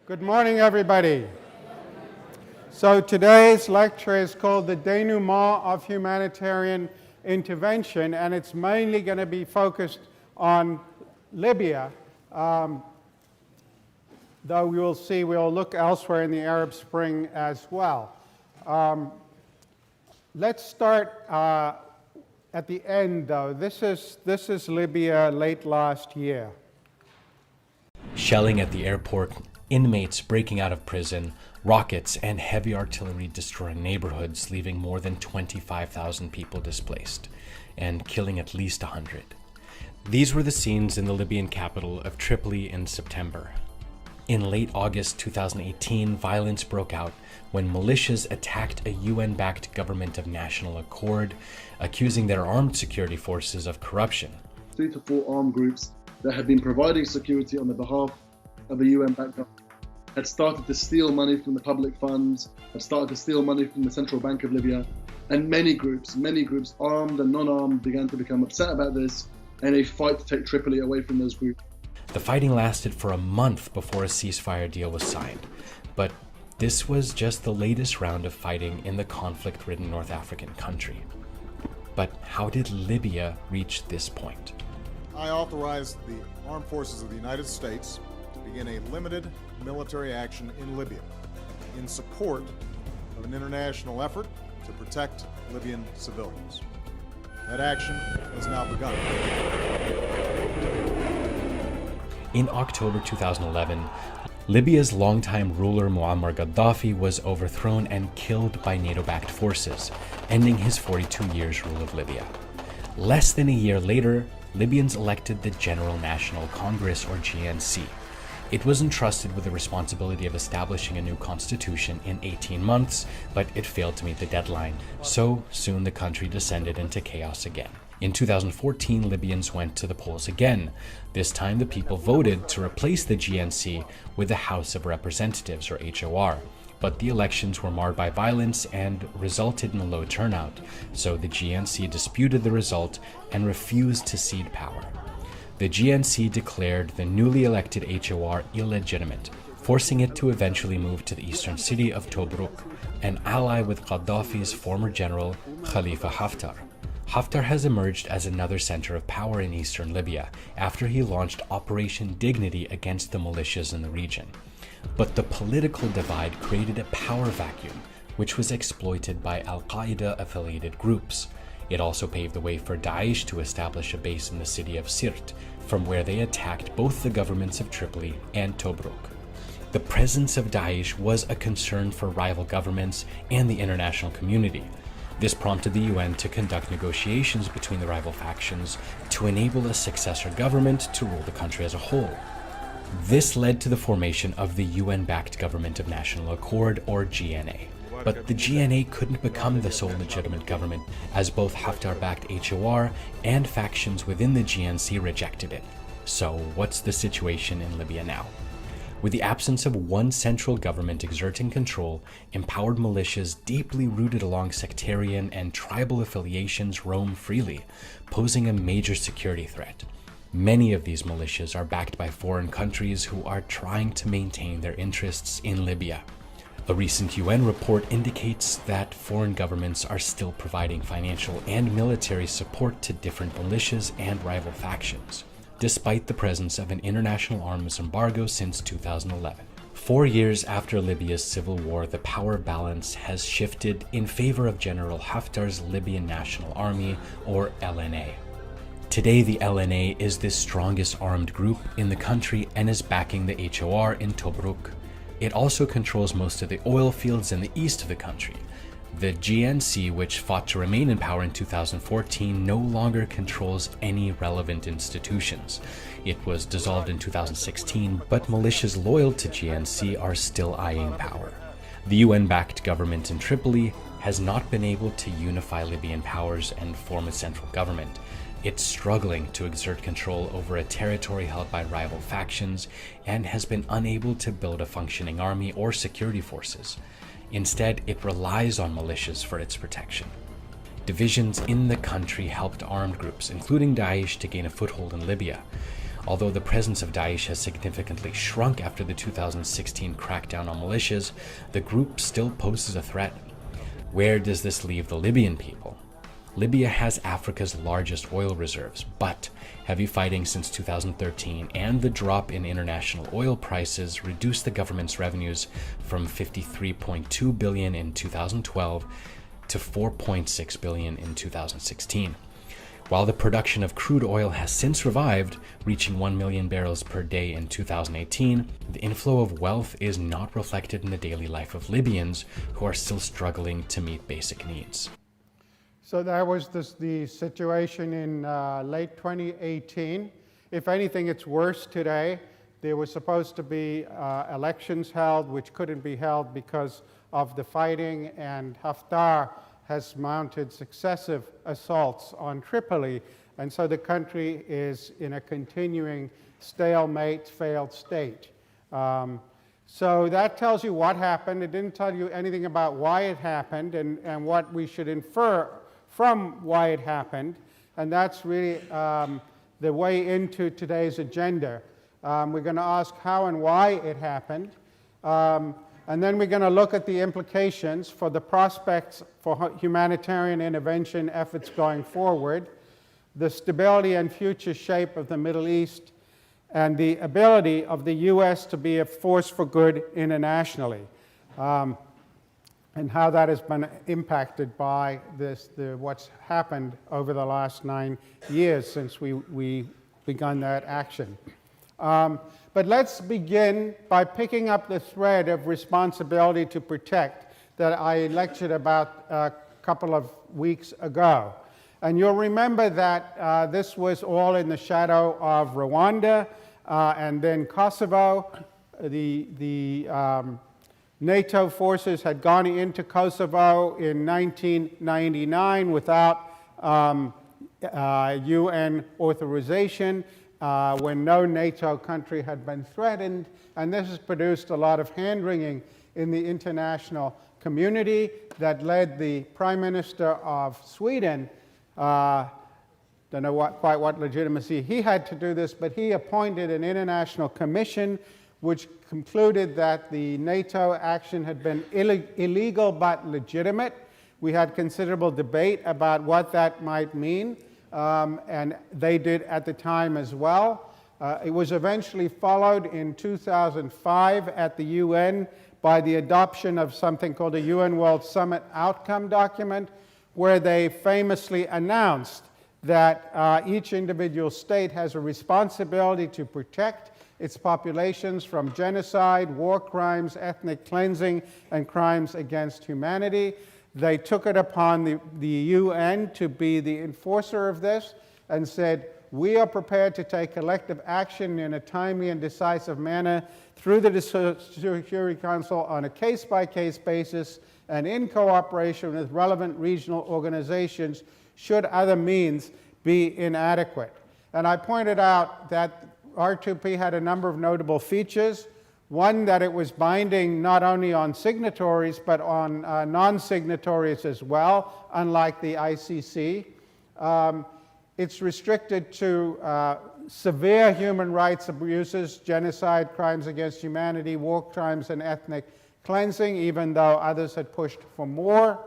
Good morning, everybody. So today's lecture is called The Denouement of Humanitarian Intervention, and it's mainly going to be focused on Libya, though we will see we'll look elsewhere in the Arab Spring as well. Let's start at the end, though. This is Libya late last year. Shelling at the airport, inmates breaking out of prison, rockets and heavy artillery destroying neighborhoods, leaving more than 25,000 people displaced, and killing at least 100. These were the scenes in the Libyan capital of Tripoli in September. In late August 2018, violence broke out when militias attacked a UN-backed government of national accord, accusing their armed security forces of corruption. 3 to 4 armed groups that had been providing security on the behalf of a UN-backed government had started to steal money from the public funds, had started to steal money from the central bank of Libya, and many groups, armed and non-armed, began to become upset about this and a fight to take Tripoli away from those groups. The fighting lasted for a month before a ceasefire deal was signed, but this was just the latest round of fighting in the conflict-ridden North African country. But how did Libya reach this point? I authorized the armed forces of the United States to begin a limited military action in Libya in support of an international effort to protect Libyan civilians. That action has now begun. In October 2011, Libya's longtime ruler Muammar Gaddafi was overthrown and killed by NATO-backed forces, ending his 42 years rule of Libya. Less than a year later, Libyans elected the General National Congress, or GNC. It was entrusted with the responsibility of establishing a new constitution in 18 months, but it failed to meet the deadline, so soon the country descended into chaos again. In 2014, Libyans went to the polls again. This time the people voted to replace the GNC with the House of Representatives, or HOR. But the elections were marred by violence and resulted in a low turnout, so the GNC disputed the result and refused to cede power. The GNC declared the newly elected HOR illegitimate, forcing it to eventually move to the eastern city of Tobruk, an ally with Gaddafi's former general Khalifa Haftar. Haftar has emerged as another center of power in eastern Libya after he launched Operation Dignity against the militias in the region. But the political divide created a power vacuum, which was exploited by Al-Qaeda-affiliated groups. It also paved the way for Daesh to establish a base in the city of Sirte, from where they attacked both the governments of Tripoli and Tobruk. The presence of Daesh was a concern for rival governments and the international community. This prompted the UN to conduct negotiations between the rival factions to enable a successor government to rule the country as a whole. This led to the formation of the UN-backed Government of National Accord, or GNA. But the GNA couldn't become the sole legitimate government, as both Haftar-backed HOR and factions within the GNC rejected it. So what's the situation in Libya now? With the absence of one central government exerting control, empowered militias deeply rooted along sectarian and tribal affiliations roam freely, posing a major security threat. Many of these militias are backed by foreign countries who are trying to maintain their interests in Libya. A recent UN report indicates that foreign governments are still providing financial and military support to different militias and rival factions, despite the presence of an international arms embargo since 2011. 4 years after Libya's civil war, the power balance has shifted in favor of General Haftar's Libyan National Army, or LNA. Today, the LNA is the strongest armed group in the country and is backing the HOR in Tobruk. It also controls most of the oil fields in the east of the country. The GNC, which fought to remain in power in 2014, no longer controls any relevant institutions. It was dissolved in 2016, but militias loyal to GNC are still eyeing power. The UN-backed government in Tripoli has not been able to unify Libyan powers and form a central government. It's struggling to exert control over a territory held by rival factions and has been unable to build a functioning army or security forces. Instead, it relies on militias for its protection. Divisions in the country helped armed groups, including Daesh, to gain a foothold in Libya. Although the presence of Daesh has significantly shrunk after the 2016 crackdown on militias, the group still poses a threat. Where does this leave the Libyan people? Libya has Africa's largest oil reserves, but heavy fighting since 2013 and the drop in international oil prices reduced the government's revenues from 53.2 billion in 2012 to 4.6 billion in 2016. While the production of crude oil has since revived, reaching 1 million barrels per day in 2018, the inflow of wealth is not reflected in the daily life of Libyans who are still struggling to meet basic needs. So that was the situation in late 2018. If anything, it's worse today. There was supposed to be elections held, which couldn't be held because of the fighting, and Haftar has mounted successive assaults on Tripoli, and so the country is in a continuing stalemate, failed state. So that tells you what happened. It didn't tell you anything about why it happened and what we should infer from why it happened, and that's really the way into today's agenda. We're going to ask how and why it happened, and then we're going to look at the implications for the prospects for humanitarian intervention efforts going forward, the stability and future shape of the Middle East, and the ability of the U.S. to be a force for good internationally, and how that has been impacted by what's happened over the last 9 years since we begun that action. But let's begin by picking up the thread of responsibility to protect that I lectured about a couple of weeks ago. And you'll remember that this was all in the shadow of Rwanda and then Kosovo. The NATO forces had gone into Kosovo in 1999 without UN authorization, when no NATO country had been threatened, and this has produced a lot of hand-wringing in the international community that led the Prime Minister of Sweden, don't know quite what legitimacy he had to do this, but he appointed an international commission which concluded that the NATO action had been illegal but legitimate. We had considerable debate about what that might mean. And they did at the time as well. It was eventually followed in 2005 at the UN by the adoption of something called a UN World Summit Outcome Document, where they famously announced that each individual state has a responsibility to protect its populations from genocide, war crimes, ethnic cleansing, and crimes against humanity. They took it upon the UN to be the enforcer of this and said, we are prepared to take collective action in a timely and decisive manner through the Security Council on a case-by-case basis and in cooperation with relevant regional organizations should other means be inadequate. And I pointed out that R2P had a number of notable features. One, that it was binding not only on signatories, but on non-signatories as well, unlike the ICC. It's restricted to severe human rights abuses, genocide, crimes against humanity, war crimes, and ethnic cleansing, even though others had pushed for more.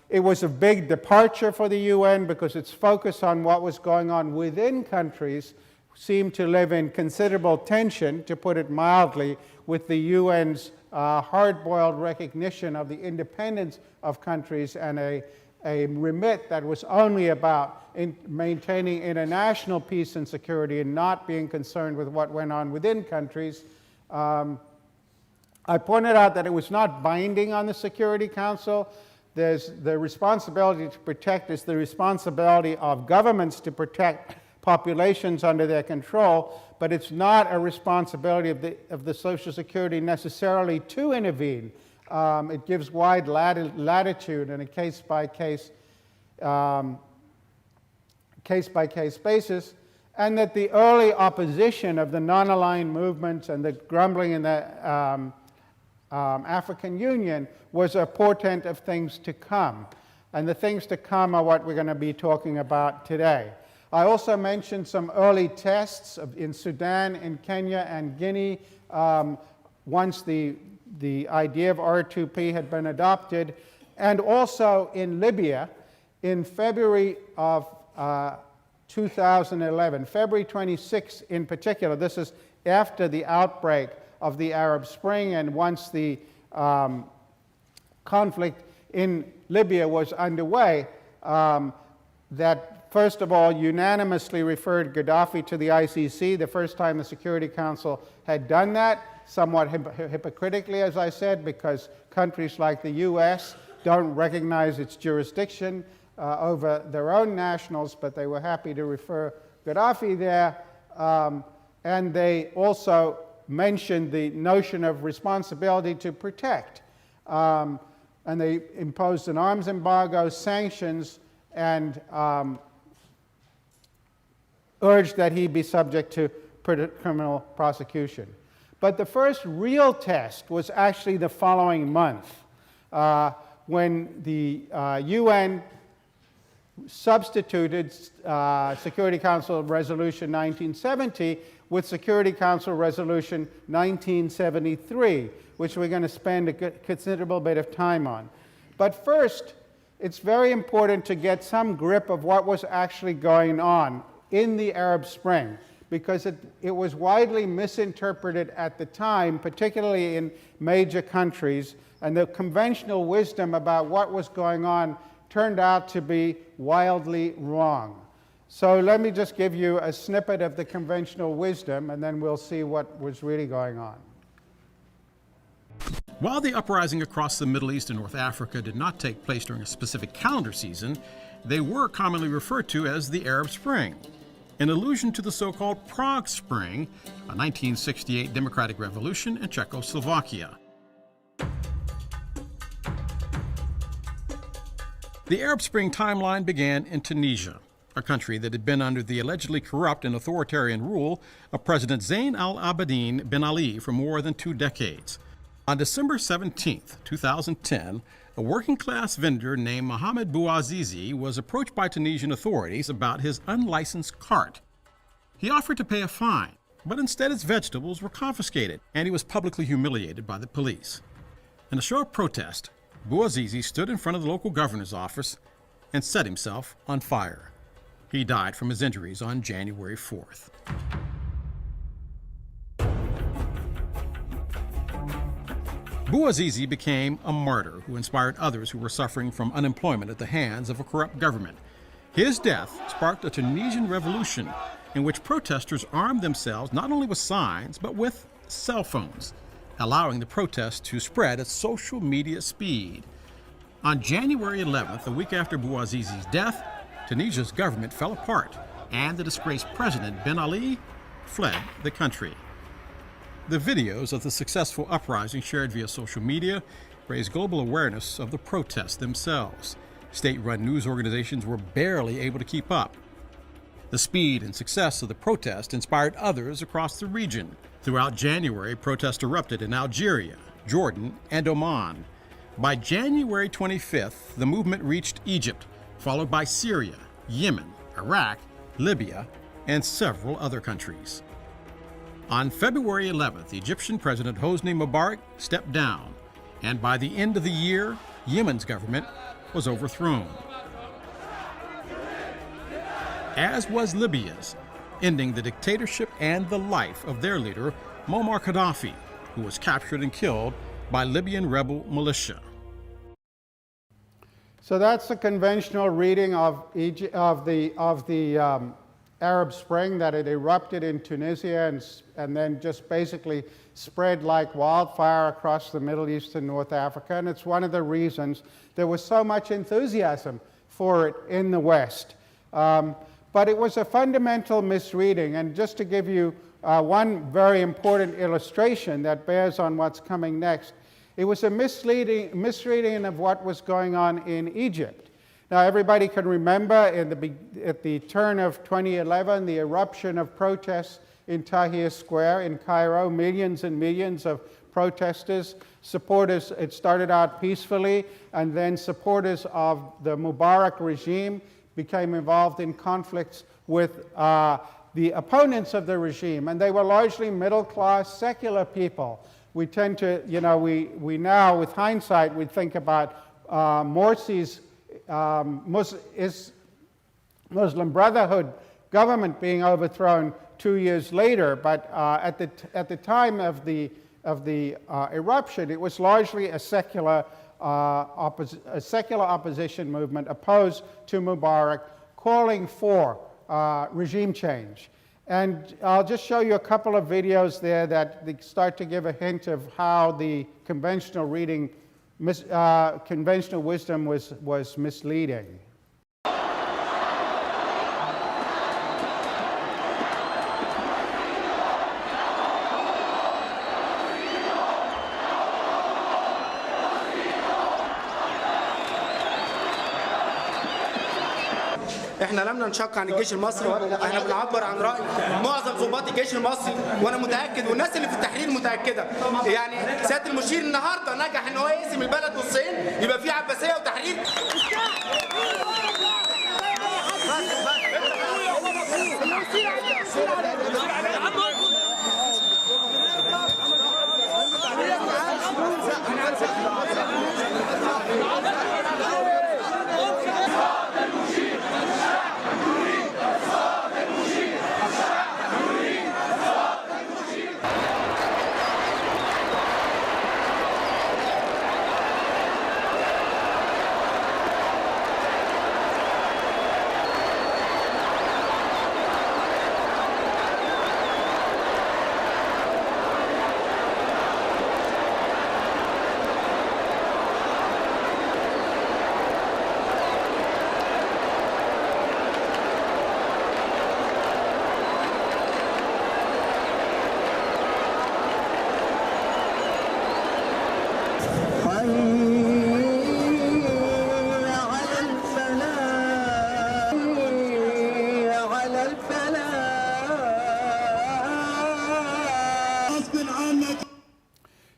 It was a big departure for the UN because its focus on what was going on within countries seemed to live in considerable tension, to put it mildly, with the UN's hard-boiled recognition of the independence of countries and a remit that was only about maintaining international peace and security and not being concerned with what went on within countries. I pointed out that it was not binding on the Security Council. There's the responsibility to protect is the responsibility of governments to protect populations under their control, but it's not a responsibility of the Social Security necessarily to intervene. It gives wide latitude in a case-by-case basis, and that the early opposition of the non-aligned movements and the grumbling in the African Union was a portent of things to come. And the things to come are what we're going to be talking about today. I also mentioned some early tests in Sudan, in Kenya, and Guinea once the idea of R2P had been adopted, and also in Libya in February of 2011, February 26 in particular. This is after the outbreak of the Arab Spring and once the conflict in Libya was underway, that first of all unanimously referred Gaddafi to the ICC, the first time the Security Council had done that, somewhat hypocritically, as I said, because countries like the US don't recognize its jurisdiction over their own nationals, but they were happy to refer Gaddafi there. And they also mentioned the notion of responsibility to protect. And they imposed an arms embargo, sanctions, and urged that he be subject to criminal prosecution. But the first real test was actually the following month, when the UN substituted Security Council Resolution 1970 with Security Council Resolution 1973, which we're going to spend a considerable bit of time on. But first, it's very important to get some grip of what was actually going on in the Arab Spring, because it was widely misinterpreted at the time, particularly in major countries, and the conventional wisdom about what was going on turned out to be wildly wrong. So let me just give you a snippet of the conventional wisdom, and then we'll see what was really going on. While the uprising across the Middle East and North Africa did not take place during a specific calendar season, they were commonly referred to as the Arab Spring, in allusion to the so-called Prague Spring, a 1968 democratic revolution in Czechoslovakia. The Arab Spring timeline began in Tunisia, a country that had been under the allegedly corrupt and authoritarian rule of President Zayn al-Abidine Ben Ali for more than 2 decades. On December 17, 2010, a working-class vendor named Mohamed Bouazizi was approached by Tunisian authorities about his unlicensed cart. He offered to pay a fine, but instead his vegetables were confiscated, and he was publicly humiliated by the police. In a show of protest, Bouazizi stood in front of the local governor's office and set himself on fire. He died from his injuries on January 4th. Bouazizi became a martyr who inspired others who were suffering from unemployment at the hands of a corrupt government. His death sparked a Tunisian revolution in which protesters armed themselves not only with signs, but with cell phones, allowing the protest to spread at social media speed. On January 11th, a week after Bouazizi's death, Tunisia's government fell apart, and the disgraced president Ben Ali fled the country. The videos of the successful uprising shared via social media raised global awareness of the protests themselves. State-run news organizations were barely able to keep up. The speed and success of the protest inspired others across the region. Throughout January, protests erupted in Algeria, Jordan, and Oman. By January 25th, the movement reached Egypt, followed by Syria, Yemen, Iraq, Libya, and several other countries. On February 11th, Egyptian President Hosni Mubarak stepped down, and by the end of the year, Yemen's government was overthrown, as was Libya's, ending the dictatorship and the life of their leader, Muammar Gaddafi, who was captured and killed by Libyan rebel militia. So that's the conventional reading of the Arab Spring, that it erupted in Tunisia and then just basically spread like wildfire across the Middle East and North Africa. And it's one of the reasons there was so much enthusiasm for it in the West. But it was a fundamental misreading. And just to give you one very important illustration that bears on what's coming next, it was a misreading of what was going on in Egypt. Now, everybody can remember at the turn of 2011, the eruption of protests in Tahrir Square in Cairo, millions and millions of protesters, supporters. It started out peacefully, and then supporters of the Mubarak regime became involved in conflicts with the opponents of the regime, and they were largely middle-class secular people. We tend to, you know, we now, with hindsight, we think about Morsi's Muslim Brotherhood government being overthrown 2 years later, but at the time of the eruption, it was largely a secular opposition movement opposed to Mubarak, calling for regime change. And I'll just show you a couple of videos there that start to give a hint of how the conventional reading, conventional wisdom was misleading. احنا لم ننشق عن الجيش المصري، احنا بنعبر عن راي معظم ضباط الجيش المصري، وانا متاكد والناس اللي في التحرير متاكده. يعني سياده المشير النهارده نجح ان هو يقسم البلد نصين، يبقى في عباسيه وتحرير.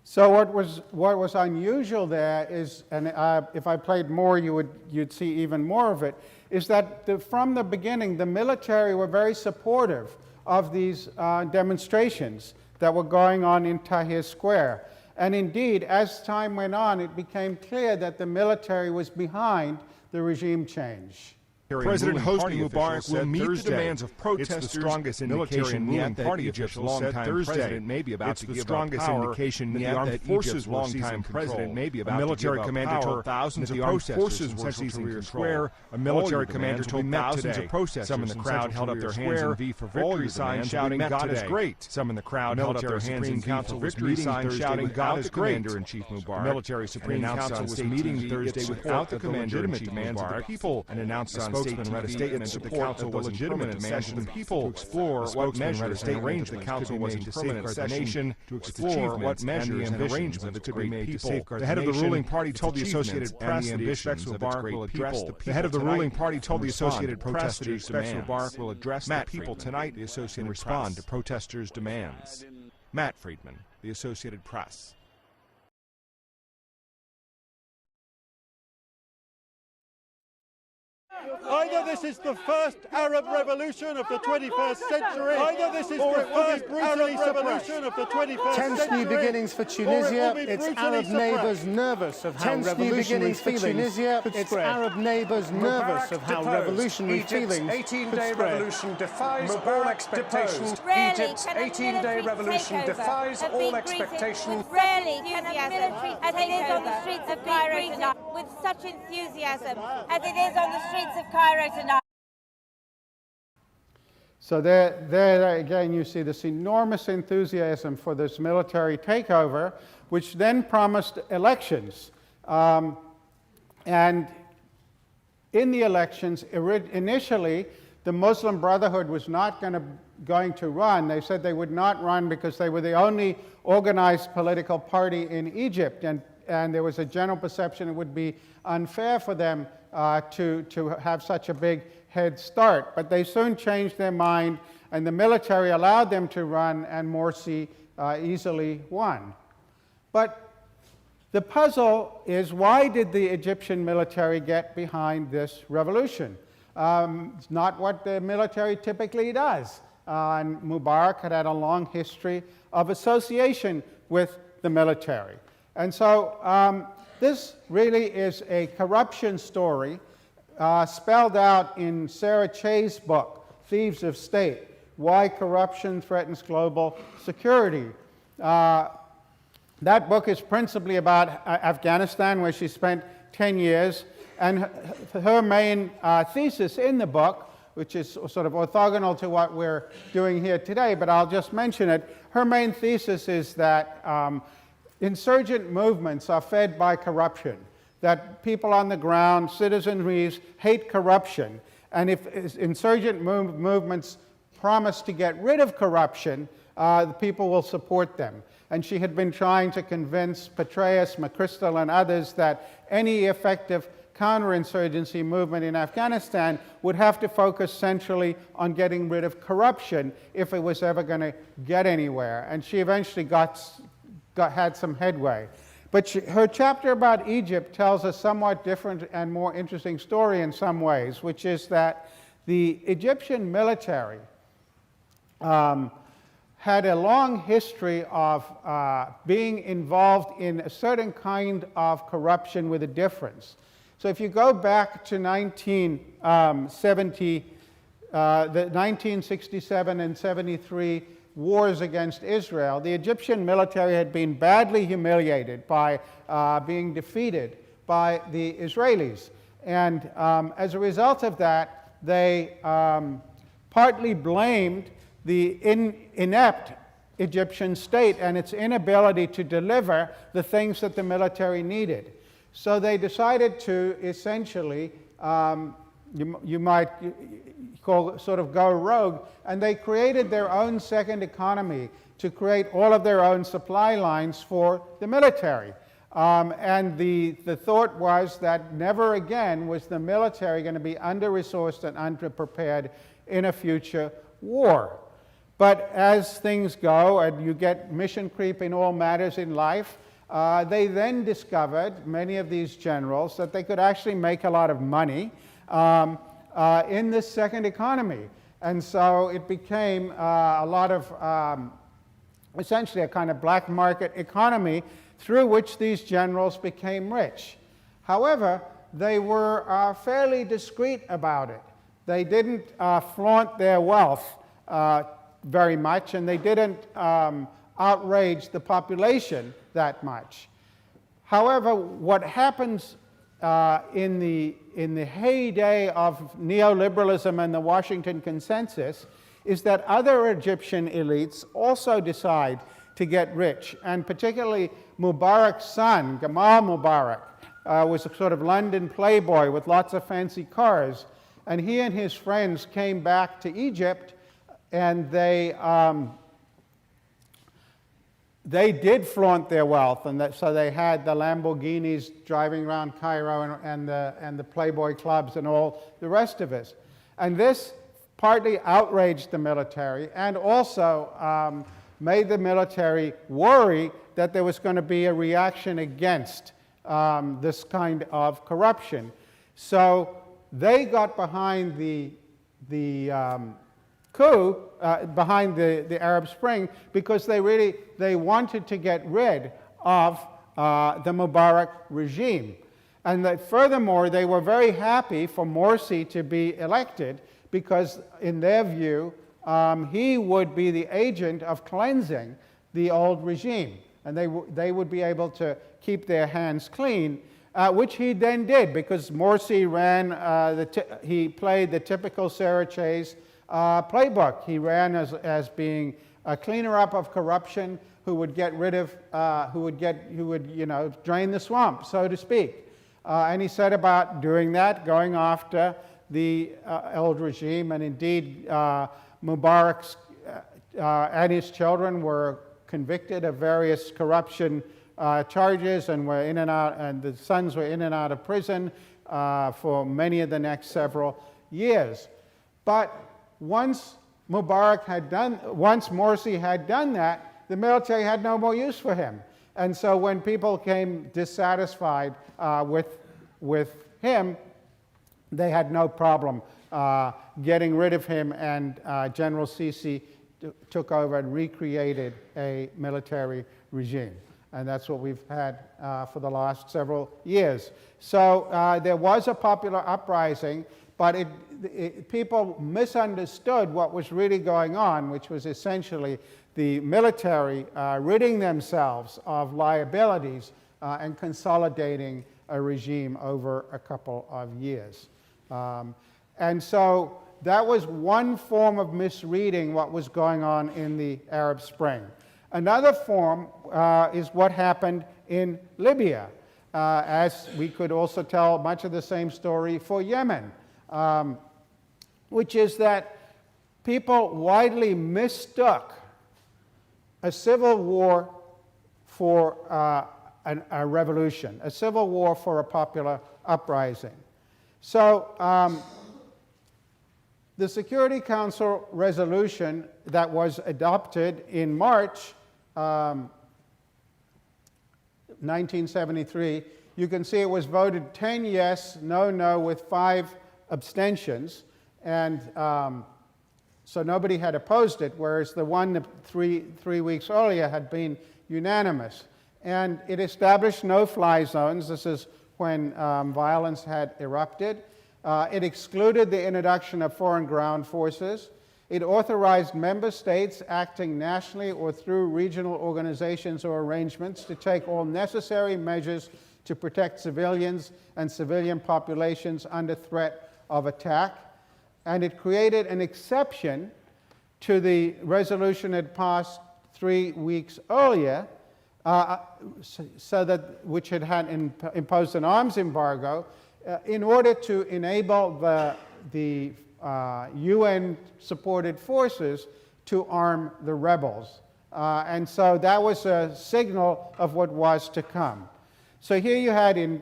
So what was unusual there is, and if I played more, you'd see even more of it, is that from the beginning, the military were very supportive of these demonstrations that were going on in Tahrir Square. And indeed, as time went on, it became clear that the military was behind the regime change. President Hosni Mubarak will meet the demands of protesters. It's the strongest indication yet that Egypt's longtime president may be about to give up power, that the armed forces longtime president may be about to give up power, thousands that of the armed protesters forces were were Tahrir Tahrir Square. A military commander told thousands of protesters. Some in the crowd held up their hands in V for victory signs, shouting, "God is great." Some in the crowd held up their hands in V for victory signs, shouting, "God is great." Commander-in-Chief Mubarak. Military Supreme Council was meeting Thursday without the commander-in-chief demands of the people, and announced on spokesman read a statement that the council was legitimate demands of the people to explore what measures and arrangements the council was in permanent session to explore what measures and arrangements could be made to safeguard the head of the ruling party told the Associated Press that he expects Mubarak will address the people. The head of the ruling party told the Associated Press that he expects Mubarak will address the people tonight and respond to protesters' demands. Matt Friedman, the Associated Press. Either this is the first Arab revolution of the 21st century, either this is the first Arab revolution of the 21st century. Tense new beginnings for Tunisia. Its Arab neighbours nervous of how revolutionary feelings its Arab neighbours nervous of how revolutionary feelings could spread. Revolution defies all expectations. Egypt's 18-day revolution defies all expectations. Rarely enthusiasm as it is on the streets of Cairo tonight, with such enthusiasm as it is on the streets of Cairo tonight. So there again you see this enormous enthusiasm for this military takeover, which then promised elections. And in the elections, initially, the Muslim Brotherhood was not going to run. They said they would not run because they were the only organized political party in Egypt, and there was a general perception it would be unfair for them to have such a big head start. But they soon changed their mind, and the military allowed them to run, and Morsi easily won. But the puzzle is, why did the Egyptian military get behind this revolution? It's not what the military typically does. And Mubarak had a long history of association with the military. And so this really is a corruption story spelled out in Sarah Che's book, Thieves of State, Why Corruption Threatens Global Security. That book is principally about Afghanistan, where she spent 10 years. And her main thesis in the book, which is sort of orthogonal to what we're doing here today, but I'll just mention it. Her main thesis is that insurgent movements are fed by corruption, that people on the ground, citizenries, hate corruption. And if insurgent movements promise to get rid of corruption, the people will support them. And she had been trying to convince Petraeus, McChrystal, and others that any effective counterinsurgency movement in Afghanistan would have to focus centrally on getting rid of corruption if it was ever going to get anywhere. And she eventually had some headway. But her chapter about Egypt tells a somewhat different and more interesting story in some ways, which is that the Egyptian military had a long history of being involved in a certain kind of corruption with a difference. So if you go back to the 1967 and 73 wars against Israel, the Egyptian military had been badly humiliated by being defeated by the Israelis. And as a result of that, they partly blamed the inept Egyptian state and its inability to deliver the things that the military needed. So they decided to essentially, you might call sort of go rogue, and they created their own second economy to create all of their own supply lines for the military. And the thought was that never again was the military going to be under-resourced and underprepared in a future war. But as things go, and you get mission creep in all matters in life, they then discovered, many of these generals, that they could actually make a lot of money in this second economy. And so it became a lot of, essentially a kind of black market economy through which these generals became rich. However, they were fairly discreet about it. They didn't flaunt their wealth very much, and they didn't outrage the population that much. However, what happens in the heyday of neoliberalism and the Washington Consensus is that other Egyptian elites also decide to get rich, and particularly Mubarak's son, Gamal Mubarak, was a sort of London playboy with lots of fancy cars, and he and his friends came back to Egypt, and they did flaunt their wealth, and so they had the Lamborghinis driving around Cairo and the Playboy clubs and all the rest of it. And this partly outraged the military and also made the military worry that there was going to be a reaction against this kind of corruption. So they got behind the coup, behind the Arab Spring, because they wanted to get rid of the Mubarak regime. And that furthermore, they were very happy for Morsi to be elected because, in their view, he would be the agent of cleansing the old regime. And they would be able to keep their hands clean, which he then did, because Morsi he played the typical Sarah Chase playbook. He ran as being a cleaner up of corruption who would get rid of, who would drain the swamp, so to speak. And he set about doing that, going after the old regime, and indeed Mubarak's and his children were convicted of various corruption charges and were in and out, and the sons were in and out of prison for many of the next several years. But once Morsi had done that, the military had no more use for him. And so when people came dissatisfied with him, they had no problem getting rid of him, and General Sisi took over and recreated a military regime. And that's what we've had for the last several years. So there was a popular uprising, but people misunderstood what was really going on, which was essentially the military ridding themselves of liabilities and consolidating a regime over a couple of years. And so that was one form of misreading what was going on in the Arab Spring. Another form is what happened in Libya, as we could also tell much of the same story for Yemen, which is that people widely mistook a civil war for a revolution, a civil war for a popular uprising. So the Security Council resolution that was adopted in March 1973, you can see it was voted 10 yes, no, with 5 abstentions, and so nobody had opposed it, whereas the one three weeks earlier had been unanimous. And it established no-fly zones. This is when violence had erupted. It excluded the introduction of foreign ground forces. It authorized member states acting nationally or through regional organizations or arrangements to take all necessary measures to protect civilians and civilian populations under threat of attack. And it created an exception to the resolution it passed 3 weeks earlier, which had imposed an arms embargo, in order to enable the UN-supported forces to arm the rebels. And so that was a signal of what was to come. So here you had in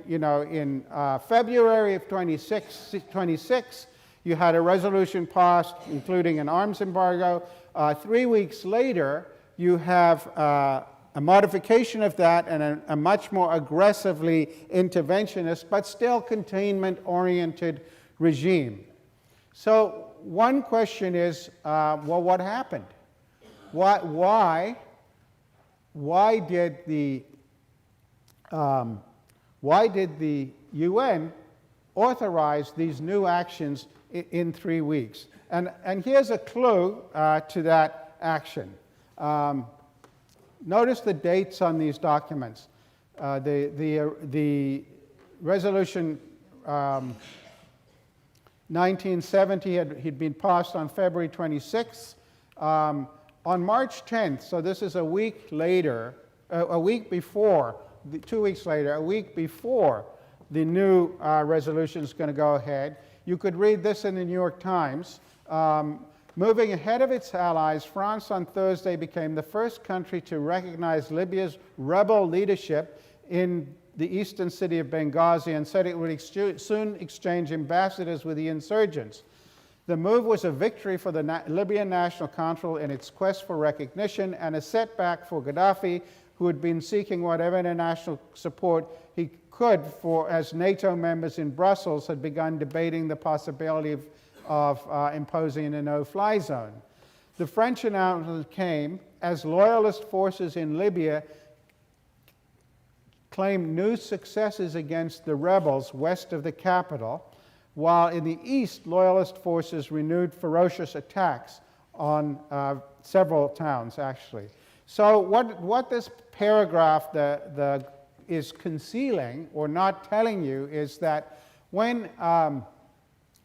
February of 26, you had a resolution passed including an arms embargo. 3 weeks later, you have a modification of that and a much more aggressively interventionist, but still containment-oriented regime. So one question is, well, what happened? Why did the UN authorize these new actions in 3 weeks? And here's a clue to that action. Notice the dates on these documents. The resolution 1970 had been passed on February 26th. On March 10th, so this is a week later, a week before, 2 weeks later, a week before the new resolution is going to go ahead, you could read this in the New York Times. Moving ahead of its allies, France on Thursday became the first country to recognize Libya's rebel leadership in the eastern city of Benghazi and said it would soon exchange ambassadors with the insurgents. The move was a victory for the Libyan National Council in its quest for recognition and a setback for Gaddafi, who had been seeking whatever international support he could as NATO members in Brussels had begun debating the possibility of imposing a no-fly zone. The French announcement came as loyalist forces in Libya claimed new successes against the rebels west of the capital, while in the east, loyalist forces renewed ferocious attacks on several towns, actually. So what this paragraph is concealing or not telling you is that when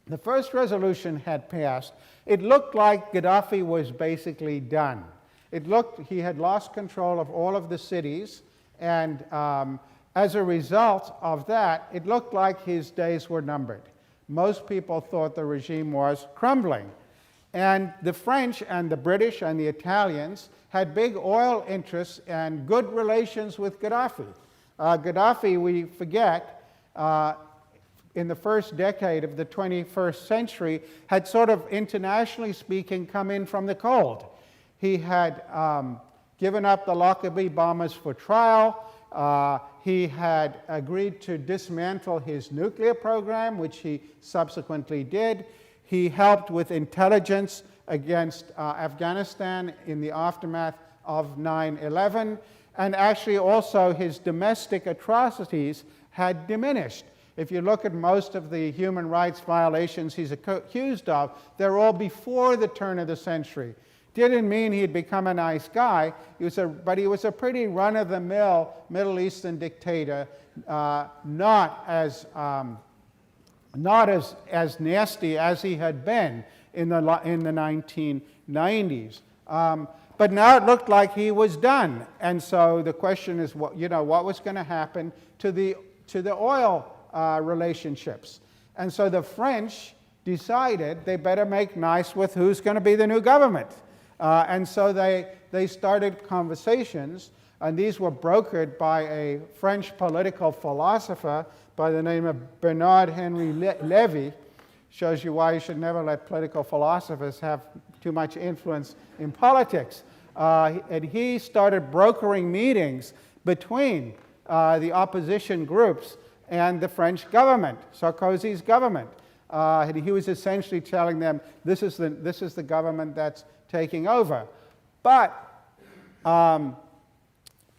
the first resolution had passed, it looked like Gaddafi was basically done. It looked he had lost control of all of the cities, and as a result of that, it looked like his days were numbered. Most people thought the regime was crumbling. And the French and the British and the Italians had big oil interests and good relations with Gaddafi. Gaddafi, we forget, in the first decade of the 21st century, had sort of, internationally speaking, come in from the cold. He had given up the Lockerbie bombers for trial. He had agreed to dismantle his nuclear program, which he subsequently did. He helped with intelligence against Afghanistan in the aftermath of 9/11, and actually also his domestic atrocities had diminished. If you look at most of the human rights violations he's accused of, they're all before the turn of the century. Didn't mean he'd become a nice guy, but he was a pretty run-of-the-mill Middle Eastern dictator, not as nasty as he had been in the 1990s. But now it looked like he was done, and so the question is, what was going to happen to the oil relationships? And so the French decided they better make nice with who's going to be the new government. And so they started conversations, and these were brokered by a French political philosopher by the name of Bernard-Henri Lévy. Shows you why you should never let political philosophers have too much influence in politics. And he started brokering meetings between the opposition groups and the French government, Sarkozy's government. He was essentially telling them, this is the government that's taking over. But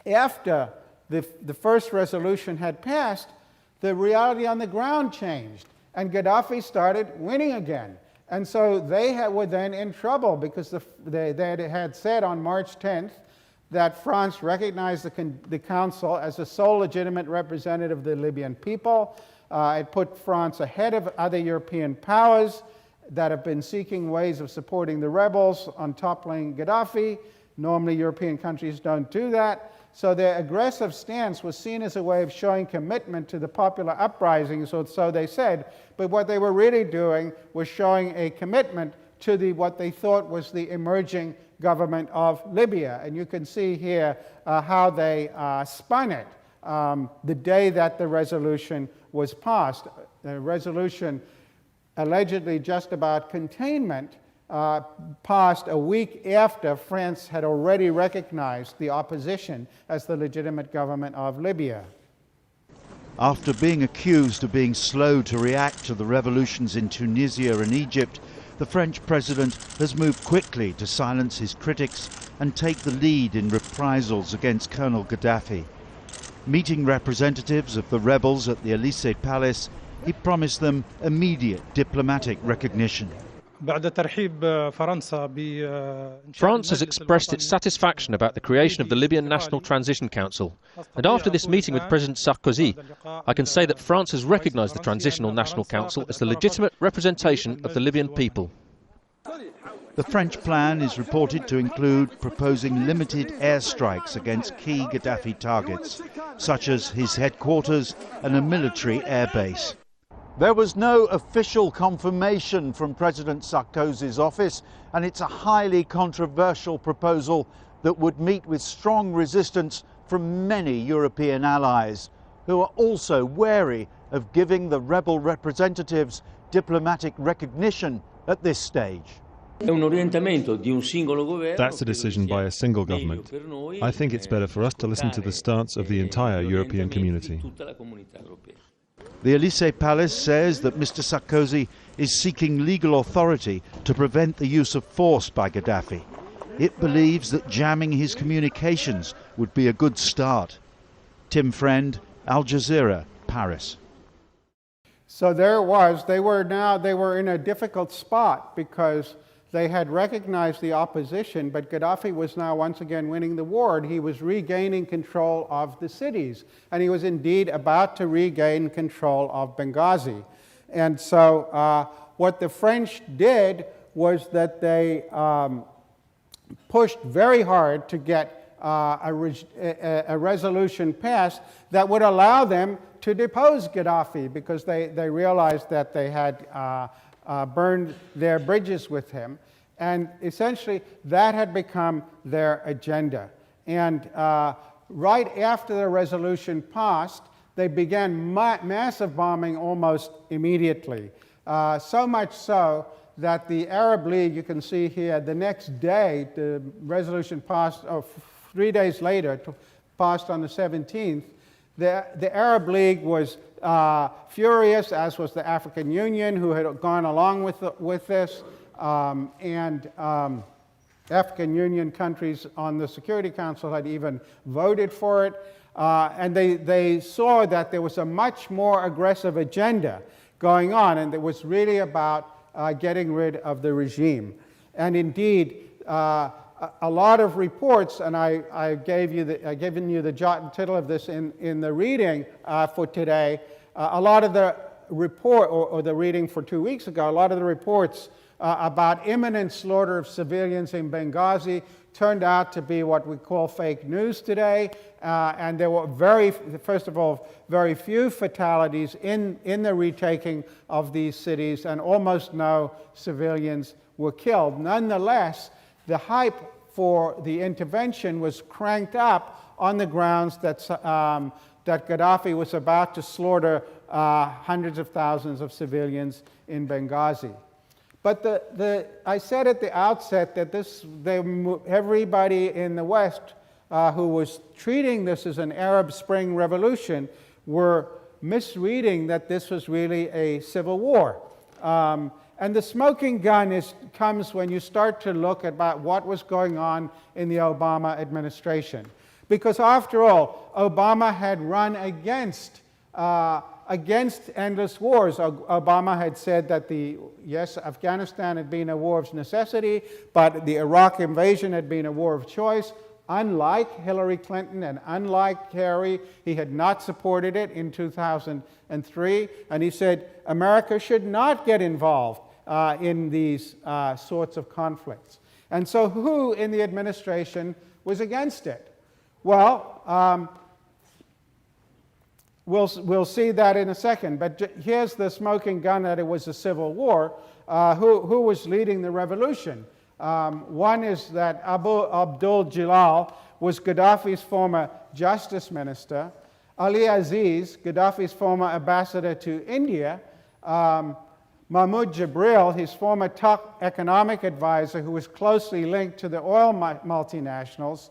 after the first resolution had passed, the reality on the ground changed, and Gaddafi started winning again. And so they were then in trouble because they had said on March 10th that France recognized the Council as the sole legitimate representative of the Libyan people. It put France ahead of other European powers that have been seeking ways of supporting the rebels on toppling Gaddafi. Normally, European countries don't do that. So their aggressive stance was seen as a way of showing commitment to the popular uprisings, or so they said. But what they were really doing was showing a commitment to what they thought was the emerging government of Libya. And you can see here how they spun it the day that the resolution was passed. The resolution allegedly just about containment passed a week after France had already recognized the opposition as the legitimate government of Libya. After being accused of being slow to react to the revolutions in Tunisia and Egypt, the French president has moved quickly to silence his critics and take the lead in reprisals against Colonel Gaddafi. Meeting representatives of the rebels at the Elysee Palace, he promised them immediate diplomatic recognition. France has expressed its satisfaction about the creation of the Libyan National Transition Council, and after this meeting with President Sarkozy, I can say that France has recognized the Transitional National Council as the legitimate representation of the Libyan people. The French plan is reported to include proposing limited airstrikes against key Gaddafi targets, such as his headquarters and a military airbase. There was no official confirmation from President Sarkozy's office, and it's a highly controversial proposal that would meet with strong resistance from many European allies, who are also wary of giving the rebel representatives diplomatic recognition at this stage. That's a decision by a single government. I think it's better for us to listen to the stance of the entire European community. The Elysee Palace says that Mr. Sarkozy is seeking legal authority to prevent the use of force by Gaddafi. It believes that jamming his communications would be a good start. Tim Friend, Al Jazeera, Paris. So there it was. They were in a difficult spot because they had recognized the opposition, but Gaddafi was now once again winning the war, and he was regaining control of the cities. And he was indeed about to regain control of Benghazi. And so what the French did was that they pushed very hard to get a resolution passed that would allow them to depose Gaddafi, because they realized that they had burned their bridges with him. And essentially, that had become their agenda. And right after the resolution passed, they began massive bombing almost immediately. So much so that the Arab League, you can see here, the next day, the resolution passed, 3 days later, passed on the 17th, the Arab League was furious, as was the African Union, who had gone along with this, African Union countries on the Security Council had even voted for it, and they saw that there was a much more aggressive agenda going on, and it was really about getting rid of the regime. And indeed, a lot of reports, and I've given you the jot and tittle of this in the reading for today. A lot of the report, or the reading for 2 weeks ago, a lot of the reports about imminent slaughter of civilians in Benghazi turned out to be what we call fake news today. And there were first of all, very few fatalities in the retaking of these cities, and almost no civilians were killed. Nonetheless, the hype for the intervention was cranked up on the grounds that Gaddafi was about to slaughter hundreds of thousands of civilians in Benghazi. But I said at the outset that everybody in the West who was treating this as an Arab Spring revolution were misreading that this was really a civil war. And the smoking gun comes when you start to look about what was going on in the Obama administration. Because after all, Obama had run against endless wars. Obama had said that yes, Afghanistan had been a war of necessity, but the Iraq invasion had been a war of choice. Unlike Hillary Clinton and unlike Kerry, he had not supported it in 2003, and he said America should not get involved in these sorts of conflicts. And so who in the administration was against it? Well, we'll see that in a second, but here's the smoking gun that it was a civil war. Who was leading the revolution? One is that Abdul Jalal was Gaddafi's former justice minister. Ali Aziz, Gaddafi's former ambassador to India. Mahmoud Jibril, his former top economic advisor, who was closely linked to the oil multinationals.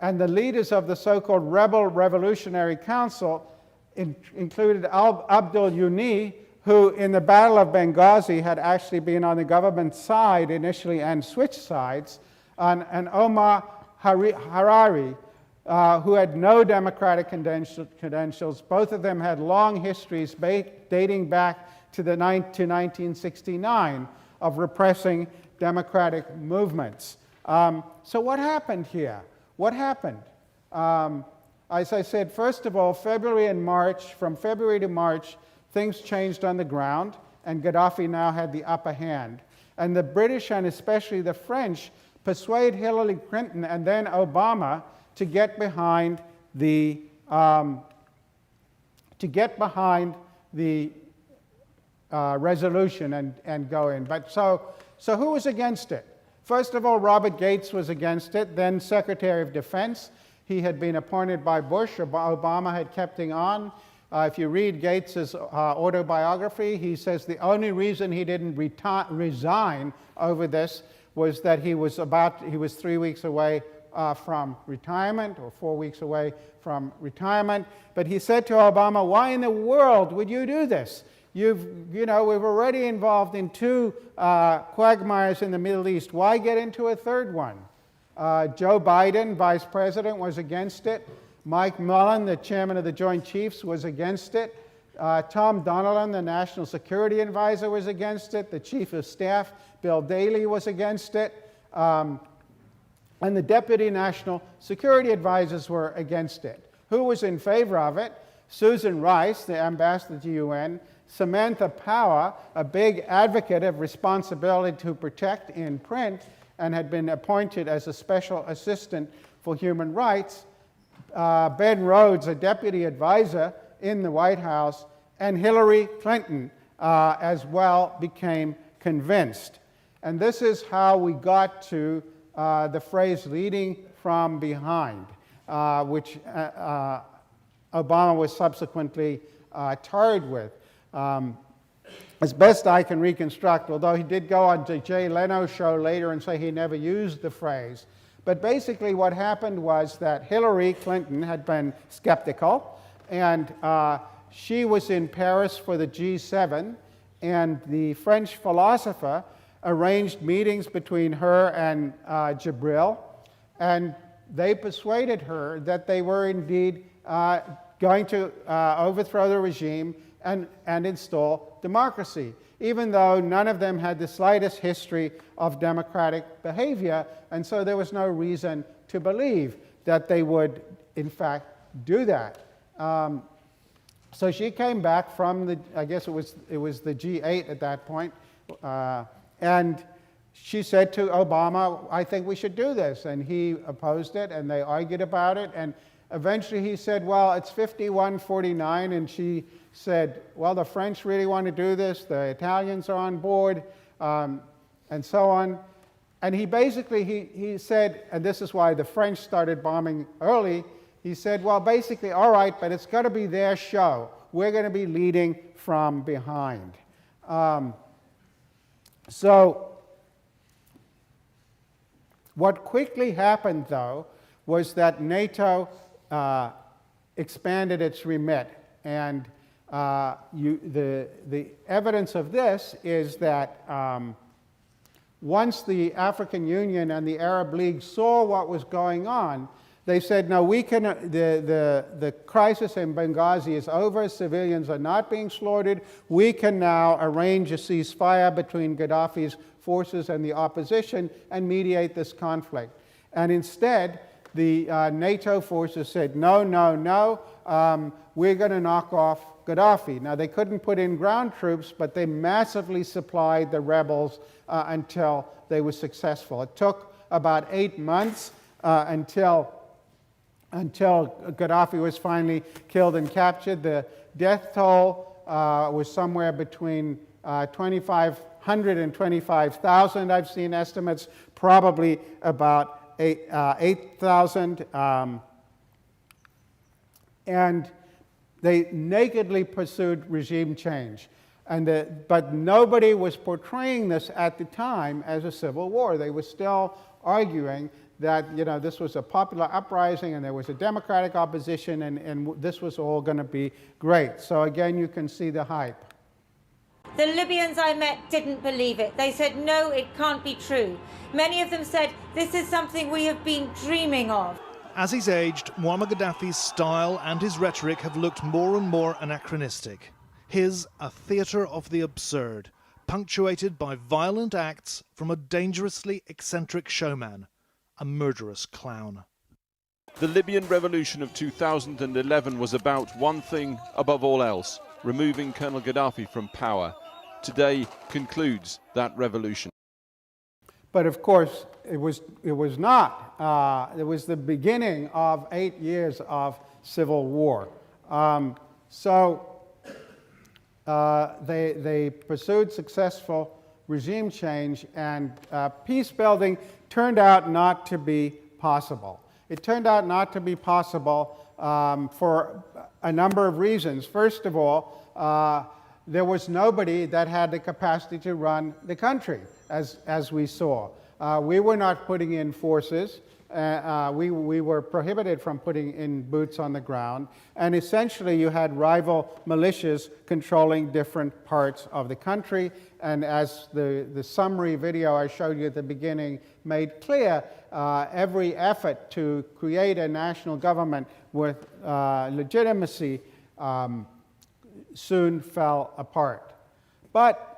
And the leaders of the so-called Rebel Revolutionary Council included Abdul Yuni, who in the Battle of Benghazi had actually been on the government side initially and switched sides, and Omar Harari, who had no democratic credentials. Both of them had long histories dating back to 1969 of repressing democratic movements. So what happened here? What happened? As I said, first of all, from February to March, things changed on the ground, and Gaddafi now had the upper hand. And the British, and especially the French, persuade Hillary Clinton and then Obama to get behind the resolution and go in. But so who was against it? First of all, Robert Gates was against it, then Secretary of Defense. He had been appointed by Bush. Obama had kept him on. If you read Gates's autobiography, he says the only reason he didn't resign over this was that he was 3 weeks away from retirement, or 4 weeks away from retirement. But he said to Obama, "Why in the world would you do this? We've already involved in 2 quagmires in the Middle East. Why get into a third one?" Joe Biden, Vice President, was against it. Mike Mullen, the Chairman of the Joint Chiefs, was against it. Tom Donilon, the National Security Advisor, was against it. The Chief of Staff, Bill Daley, was against it. And the Deputy National Security Advisors were against it. Who was in favor of it? Susan Rice, the Ambassador to UN. Samantha Power, a big advocate of responsibility to protect in print, and had been appointed as a special assistant for human rights. Ben Rhodes, a deputy advisor in the White House, and Hillary Clinton as well became convinced. And this is how we got to the phrase leading from behind, which Obama was subsequently tarred with. As best I can reconstruct, although he did go on to Jay Leno's show later and say he never used the phrase. But basically what happened was that Hillary Clinton had been skeptical, and she was in Paris for the G7, and the French philosopher arranged meetings between her and Jibril, and they persuaded her that they were indeed going to overthrow the regime and install democracy, even though none of them had the slightest history of democratic behavior, and so there was no reason to believe that they would, in fact, do that. So she came back from the, I guess it was the G8 at that point, and she said to Obama, I think we should do this, and he opposed it, and they argued about it, and eventually he said, well, it's 51-49, and she said, well, the French really want to do this, the Italians are on board, and so on. And he basically, he said, and this is why the French started bombing early, he said, well, basically, all right, but it's got to be their show. We're going to be leading from behind. So what quickly happened, though, was that NATO expanded its remit. And the evidence of this is that once the African Union and the Arab League saw what was going on, they said, no, we can, the crisis in Benghazi is over, civilians are not being slaughtered, we can now arrange a ceasefire between Gaddafi's forces and the opposition and mediate this conflict. And instead, the NATO forces said, no, no, no, we're going to knock off Gaddafi. Now, they couldn't put in ground troops, but they massively supplied the rebels until they were successful. It took about 8 months until Gaddafi was finally killed and captured. The death toll was somewhere between 2,500 and 25,000. I've seen estimates, probably about 8,000. And they nakedly pursued regime change. But nobody was portraying this at the time as a civil war. They were still arguing that, you know, this was a popular uprising and there was a democratic opposition and this was all going to be great. So again, you can see the hype. The Libyans I met didn't believe it. They said, no, it can't be true. Many of them said, this is something we have been dreaming of. As he's aged, Muammar Gaddafi's style and his rhetoric have looked more and more anachronistic. His a theatre of the absurd, punctuated by violent acts from a dangerously eccentric showman, a murderous clown. The Libyan revolution of 2011 was about one thing above all else, removing Colonel Gaddafi from power. Today concludes that revolution. But of course, it was not. It was the beginning of 8 years of civil war. They pursued successful regime change, and peace building turned out not to be possible. It turned out not to be possible for a number of reasons. First of all, there was nobody that had the capacity to run the country, as we saw. We were not putting in forces. We were prohibited from putting in boots on the ground. And essentially, you had rival militias controlling different parts of the country. And as the summary video I showed you at the beginning made clear, every effort to create a national government with legitimacy soon fell apart. But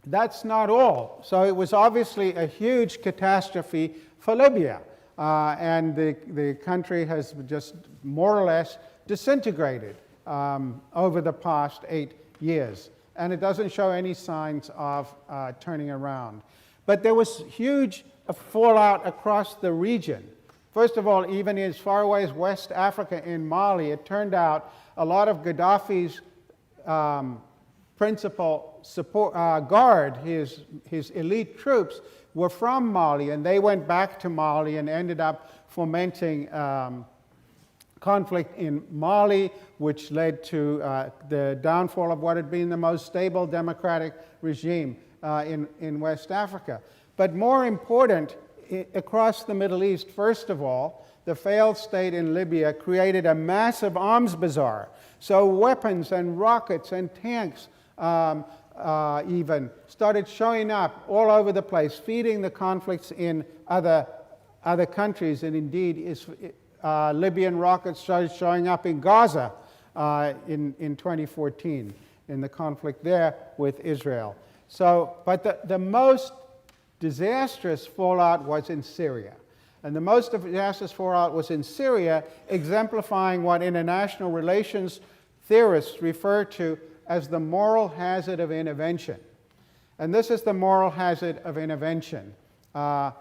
that's not all. So it was obviously a huge catastrophe for Libya. And the country has just more or less disintegrated over the past 8 years. And it doesn't show any signs of turning around. But there was huge fallout across the region. First of all, even as far away as West Africa in Mali, it turned out a lot of Gaddafi's principal support, guard, his elite troops, were from Mali, and they went back to Mali and ended up fomenting conflict in Mali, which led to the downfall of what had been the most stable democratic regime in West Africa. But more important across the Middle East, first of all, the failed state in Libya created a massive arms bazaar. So weapons and rockets and tanks even started showing up all over the place, feeding the conflicts in other countries. And indeed, Libyan rockets started showing up in Gaza in 2014 in the conflict there with Israel. So, but the most disastrous fallout was in Syria. And the most disastrous fallout was in Syria, exemplifying what international relations theorists refer to as the moral hazard of intervention. And this is the moral hazard of intervention. The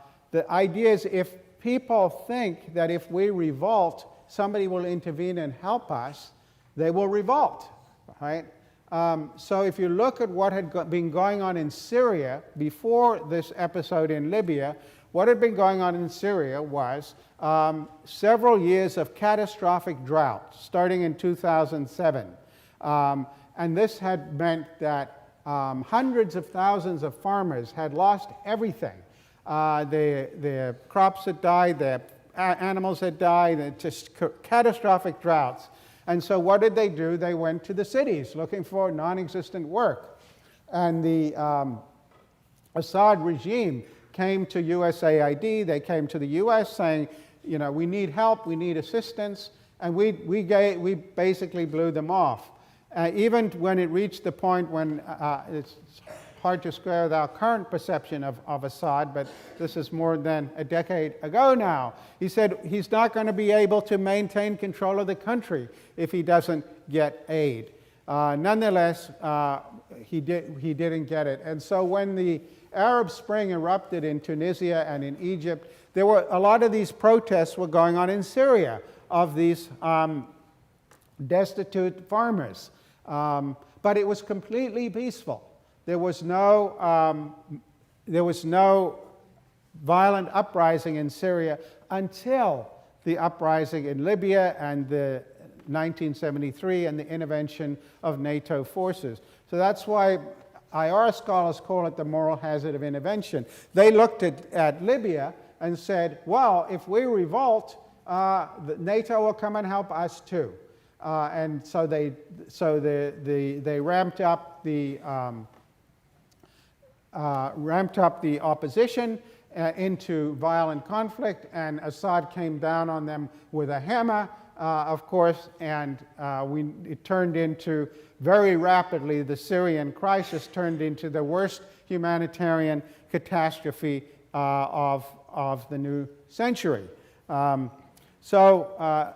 idea is if people think that if we revolt, somebody will intervene and help us, they will revolt, right? So if you look at what had been going on in Syria before this episode in Libya, what had been going on in Syria was several years of catastrophic drought, starting in 2007. And this had meant that hundreds of thousands of farmers had lost everything. Their crops had died, their animals had died, just catastrophic droughts. And so what did they do? They went to the cities looking for non-existent work. And the Assad regime came to USAID, they came to the US saying, you know, we need help, we need assistance, and we basically blew them off. Even when it reached the point when it's hard to square with our current perception of Assad, but this is more than a decade ago now. He said he's not going to be able to maintain control of the country if he doesn't get aid. Nonetheless, he didn't get it. And so when the Arab Spring erupted in Tunisia and in Egypt, there were a lot of these protests were going on in Syria of these destitute farmers. But it was completely peaceful. There was no violent uprising in Syria until the uprising in Libya and the 1973 and the intervention of NATO forces. So that's why IR scholars call it the moral hazard of intervention. They looked at Libya and said, well, if we revolt, NATO will come and help us too. And so they ramped up the opposition into violent conflict, and Assad came down on them with a hammer, of course, and it turned into, very rapidly, the Syrian crisis turned into the worst humanitarian catastrophe of the new century. So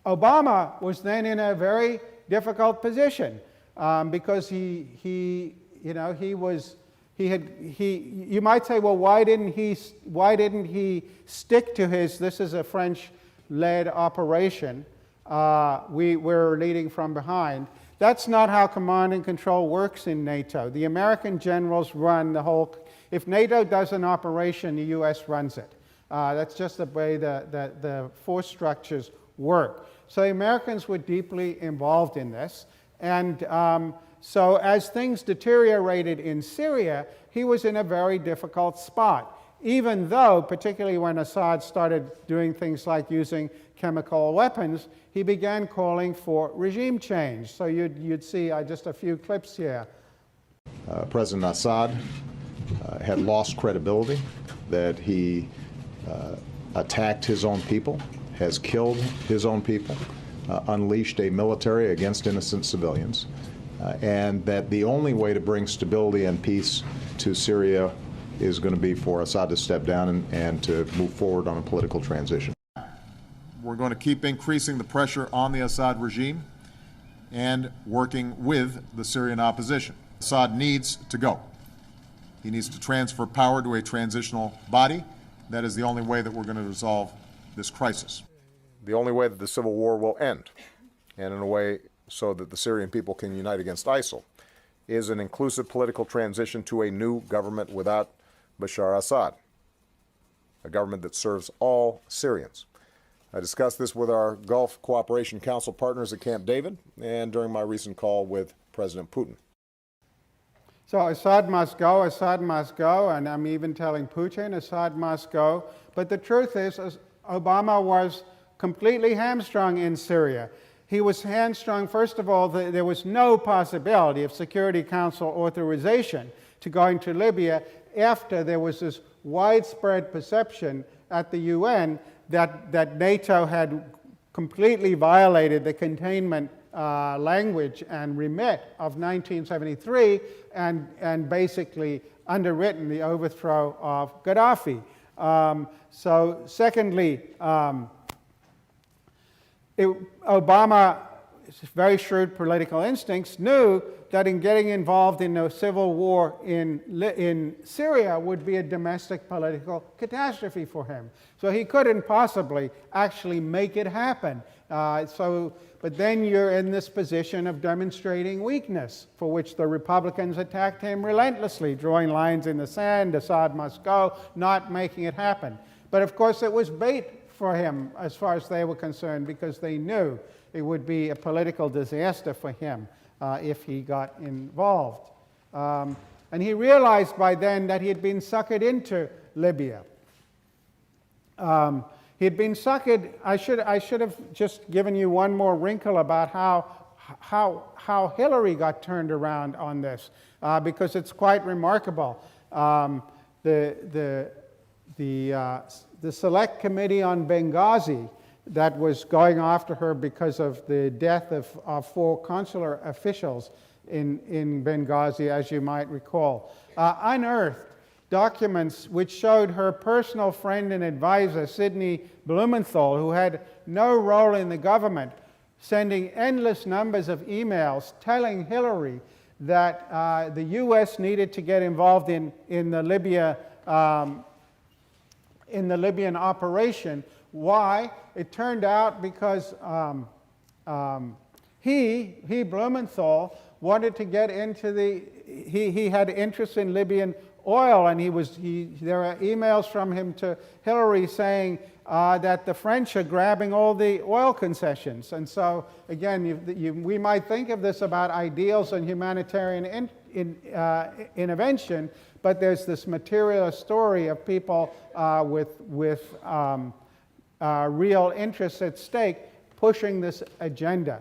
Obama was then in a very difficult position because you might say, well, why didn't he stick to his, this is a French-led operation, we're leading from behind. That's not how command and control works in NATO. The American generals run the whole, if NATO does an operation, the US runs it. That's just the way the force structures work. So the Americans were deeply involved in this. And so as things deteriorated in Syria, he was in a very difficult spot, even though, particularly when Assad started doing things like using chemical weapons, he began calling for regime change. So you'd see just a few clips here. President Assad had lost credibility, that he attacked his own people, has killed his own people, unleashed a military against innocent civilians, and that the only way to bring stability and peace to Syria is going to be for Assad to step down and to move forward on a political transition. We're going to keep increasing the pressure on the Assad regime and working with the Syrian opposition. Assad needs to go. He needs to transfer power to a transitional body. That is the only way that we're going to resolve this crisis. The only way that the civil war will end, and in a way so that the Syrian people can unite against ISIL, is an inclusive political transition to a new government without Bashar Assad, a government that serves all Syrians. I discussed this with our Gulf Cooperation Council partners at Camp David and during my recent call with President Putin. So Assad must go, and I'm even telling Putin Assad must go. But the truth is, Obama was completely hamstrung in Syria. He was hamstrung, first of all, there was no possibility of Security Council authorization to going to Libya after there was this widespread perception at the UN that NATO had completely violated the containment language and remit of 1973 and basically underwritten the overthrow of Gaddafi. So secondly, Obama, very shrewd political instincts, knew that in getting involved in a civil war in Syria would be a domestic political catastrophe for him. So he couldn't possibly actually make it happen. But then you're in this position of demonstrating weakness, for which the Republicans attacked him relentlessly, drawing lines in the sand, Assad must go, not making it happen. But of course it was bait for him as far as they were concerned, because they knew it would be a political disaster for him if he got involved. And he realized by then that he had been suckered into Libya. He had been suckered. I should have just given you one more wrinkle about how Hillary got turned around on this, because it's quite remarkable. The Select Committee on Benghazi that was going after her because of the death of 4 consular officials in Benghazi, as you might recall, unearthed documents which showed her personal friend and advisor, Sidney Blumenthal, who had no role in the government, sending endless numbers of emails telling Hillary that the U.S. needed to get involved in the Libyan operation. Why? It turned out because he Blumenthal wanted to get into he had interest in Libyan oil, and there are emails from him to Hillary saying that the French are grabbing all the oil concessions. And so, again, we might think of this about ideals and humanitarian intervention, but there's this material story of people with real interests at stake pushing this agenda.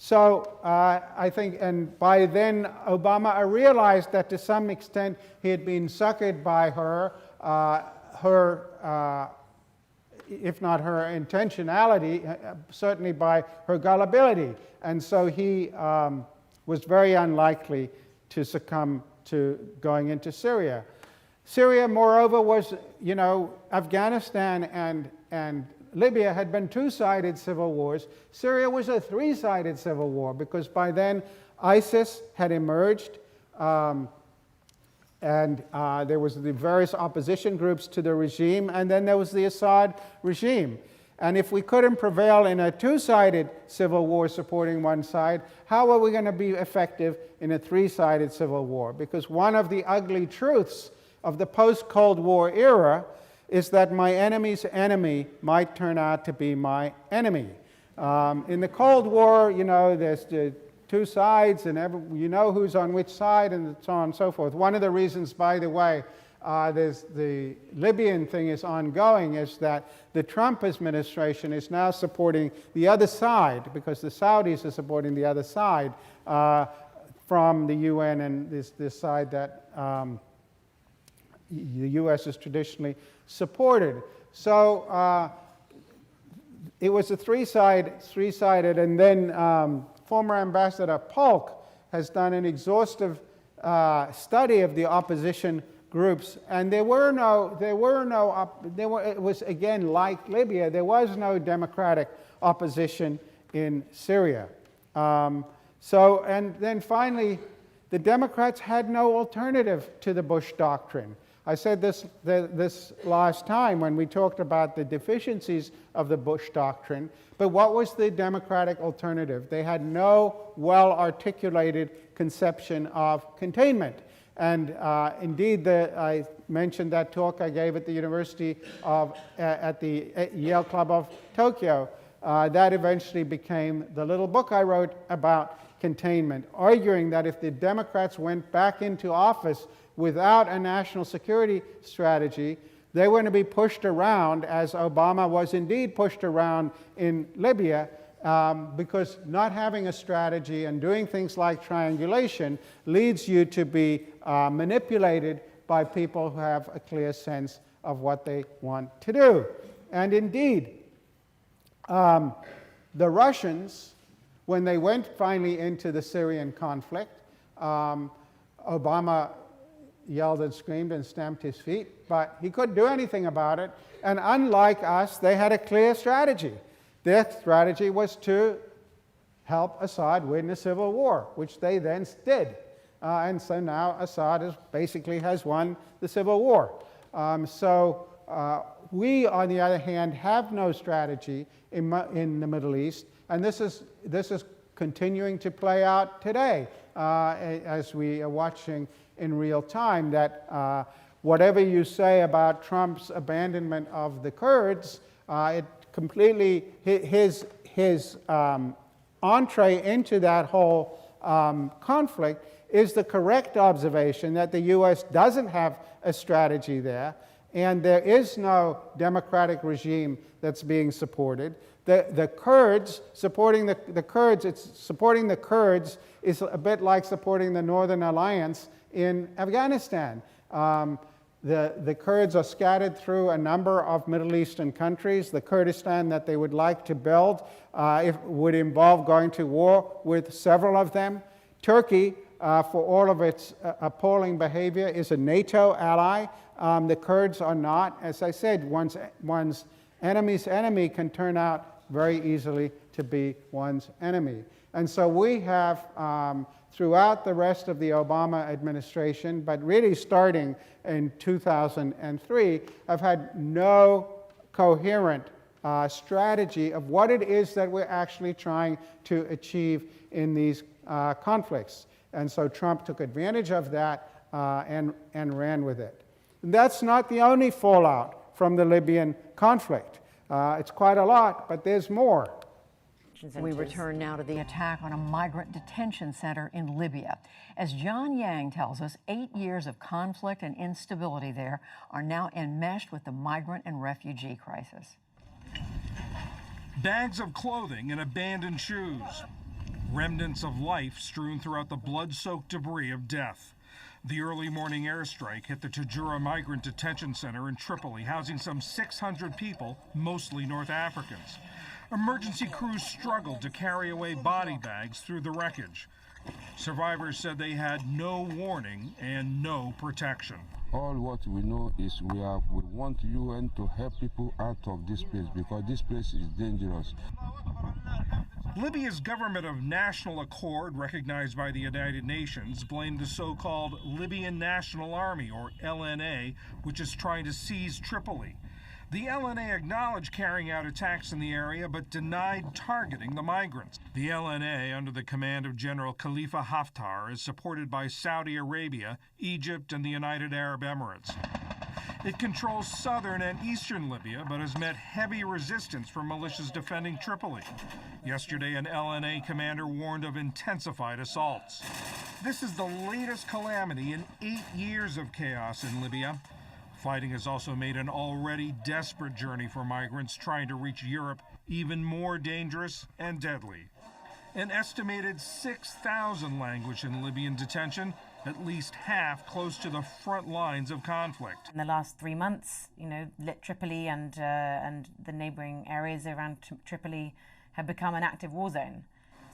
So I think, and by then Obama realized that to some extent he had been suckered by her, if not her intentionality, certainly by her gullibility. And so he was very unlikely to succumb to going into Syria. Syria, moreover, was, Afghanistan and Libya had been 2-sided civil wars. Syria was a 3-sided civil war, because by then ISIS had emerged, and there was the various opposition groups to the regime, and then there was the Assad regime. And if we couldn't prevail in a 2-sided civil war supporting one side, how are we going to be effective in a 3-sided civil war? Because one of the ugly truths of the post-Cold War era is that my enemy's enemy might turn out to be my enemy. In the Cold War, there's the 2 sides, and who's on which side, and so on and so forth. One of the reasons, by the way, the Libyan thing is ongoing is that the Trump administration is now supporting the other side, because the Saudis are supporting the other side from the UN and this side that the U.S. has traditionally supported. So it was a 3-sided, and then former Ambassador Polk has done an exhaustive study of the opposition groups, and it was again like Libya, there was no democratic opposition in Syria. And then finally, the Democrats had no alternative to the Bush doctrine. I said this last time when we talked about the deficiencies of the Bush doctrine, but what was the Democratic alternative? They had no well-articulated conception of containment. And indeed, I mentioned that talk I gave at the University at the Yale Club of Tokyo. That eventually became the little book I wrote about containment, arguing that if the Democrats went back into office without a national security strategy, they were going to be pushed around, as Obama was indeed pushed around in Libya, because not having a strategy and doing things like triangulation leads you to be manipulated by people who have a clear sense of what they want to do. And indeed, the Russians, when they went finally into the Syrian conflict, Obama yelled and screamed and stamped his feet, but he couldn't do anything about it. And unlike us, they had a clear strategy. Their strategy was to help Assad win the civil war, which they then did. And so now Assad basically has won the civil war. We, on the other hand, have no strategy in the Middle East, and this is continuing to play out today, as we are watching in real time, that whatever you say about Trump's abandonment of the Kurds, it completely, his entree into that whole conflict is the correct observation that the U.S. doesn't have a strategy there, and there is no democratic regime that's being supported. The Kurds, supporting the Kurds, supporting the Kurds is a bit like supporting the Northern Alliance in Afghanistan. The Kurds are scattered through a number of Middle Eastern countries. The Kurdistan that they would like to build would involve going to war with several of them. Turkey, for all of its appalling behavior, is a NATO ally. The Kurds are not. As I said, one's enemy's enemy can turn out very easily to be one's enemy. And so we have, throughout the rest of the Obama administration, but really starting in 2003, have had no coherent strategy of what it is that we're actually trying to achieve in these conflicts. And so Trump took advantage of that and ran with it. And that's not the only fallout from the Libyan conflict. It's quite a lot, but there's more. We return now to the attack on a migrant detention center in Libya. As John Yang tells us, 8 years of conflict and instability there are now enmeshed with the migrant and refugee crisis. Bags of clothing and abandoned shoes. Remnants of life strewn throughout the blood-soaked debris of death. The early morning airstrike hit the Tajura Migrant Detention Center in Tripoli, housing some 600 people, mostly North Africans. Emergency crews struggled to carry away body bags through the wreckage. Survivors said they had no warning and no protection. All what we know is we want UN to help people out of this place because this place is dangerous. Libya's government of national accord, recognized by the United Nations, blamed the so-called Libyan National Army, or LNA, which is trying to seize Tripoli. The LNA acknowledged carrying out attacks in the area, but denied targeting the migrants. The LNA, under the command of General Khalifa Haftar, is supported by Saudi Arabia, Egypt, and the United Arab Emirates. It controls southern and eastern Libya, but has met heavy resistance from militias defending Tripoli. Yesterday, an LNA commander warned of intensified assaults. This is the latest calamity in 8 years of chaos in Libya. Fighting has also made an already desperate journey for migrants trying to reach Europe even more dangerous and deadly. An estimated 6,000 languish in Libyan detention, at least half close to the front lines of conflict. In the last 3 months, Tripoli and the neighboring areas around Tripoli have become an active war zone.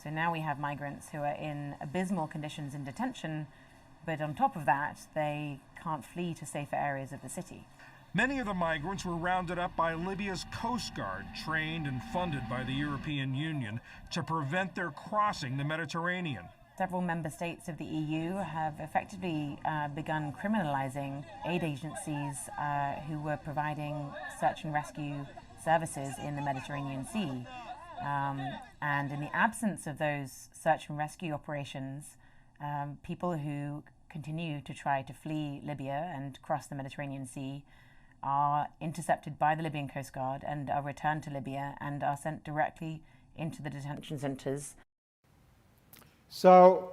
So now we have migrants who are in abysmal conditions in detention, but on top of that, they can't flee to safer areas of the city. Many of the migrants were rounded up by Libya's Coast Guard, trained and funded by the European Union to prevent their crossing the Mediterranean. Several member states of the EU have effectively begun criminalizing aid agencies who were providing search and rescue services in the Mediterranean Sea. And in the absence of those search and rescue operations, people who continue to try to flee Libya and cross the Mediterranean Sea are intercepted by the Libyan Coast Guard and are returned to Libya and are sent directly into the detention centers. So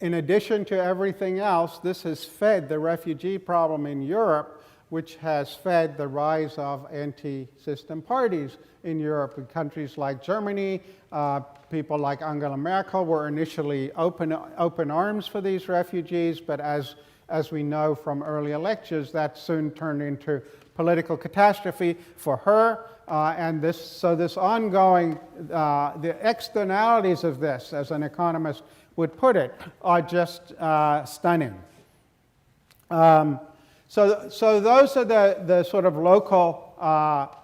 in addition to everything else, this has fed the refugee problem in Europe, which has fed the rise of anti-system parties in Europe. In countries like Germany, people like Angela Merkel were initially open arms for these refugees, but as we know from earlier lectures, that soon turned into political catastrophe for her. And this ongoing, the externalities of this, as an economist would put it, are just stunning. So those are the sort of local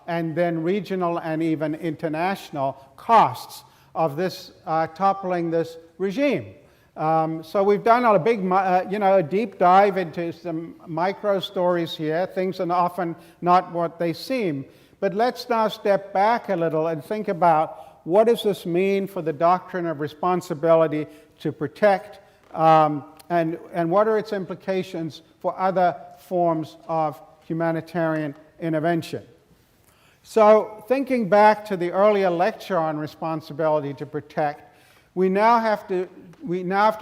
and then regional and even international costs of this toppling this regime. So we've done a big, a deep dive into some micro stories here. Things are often not what they seem. But let's now step back a little and think about what does this mean for the doctrine of responsibility to protect, and what are its implications for other forms of humanitarian intervention. So thinking back to the earlier lecture on responsibility to protect, we now have to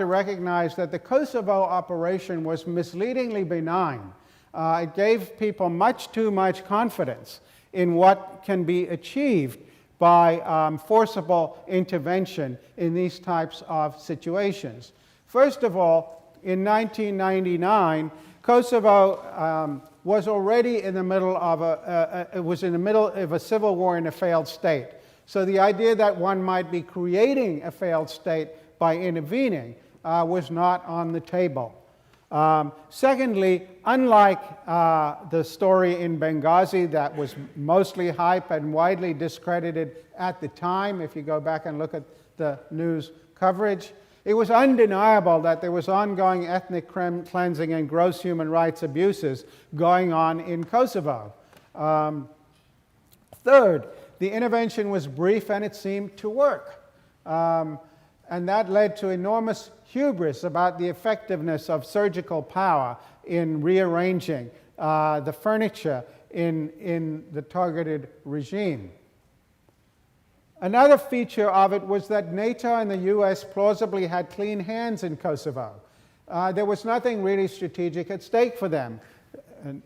recognize that the Kosovo operation was misleadingly benign. It gave people much too much confidence in what can be achieved by forcible intervention in these types of situations. First of all, in 1999, Kosovo was already in the middle of a civil war in a failed state. So the idea that one might be creating a failed state by intervening was not on the table. Secondly, unlike the story in Benghazi that was mostly hype and widely discredited at the time, if you go back and look at the news coverage, it was undeniable that there was ongoing ethnic cleansing and gross human rights abuses going on in Kosovo. Third, the intervention was brief and it seemed to work. And that led to enormous hubris about the effectiveness of surgical power in rearranging the furniture in the targeted regime. Another feature of it was that NATO and the US plausibly had clean hands in Kosovo. There was nothing really strategic at stake for them. And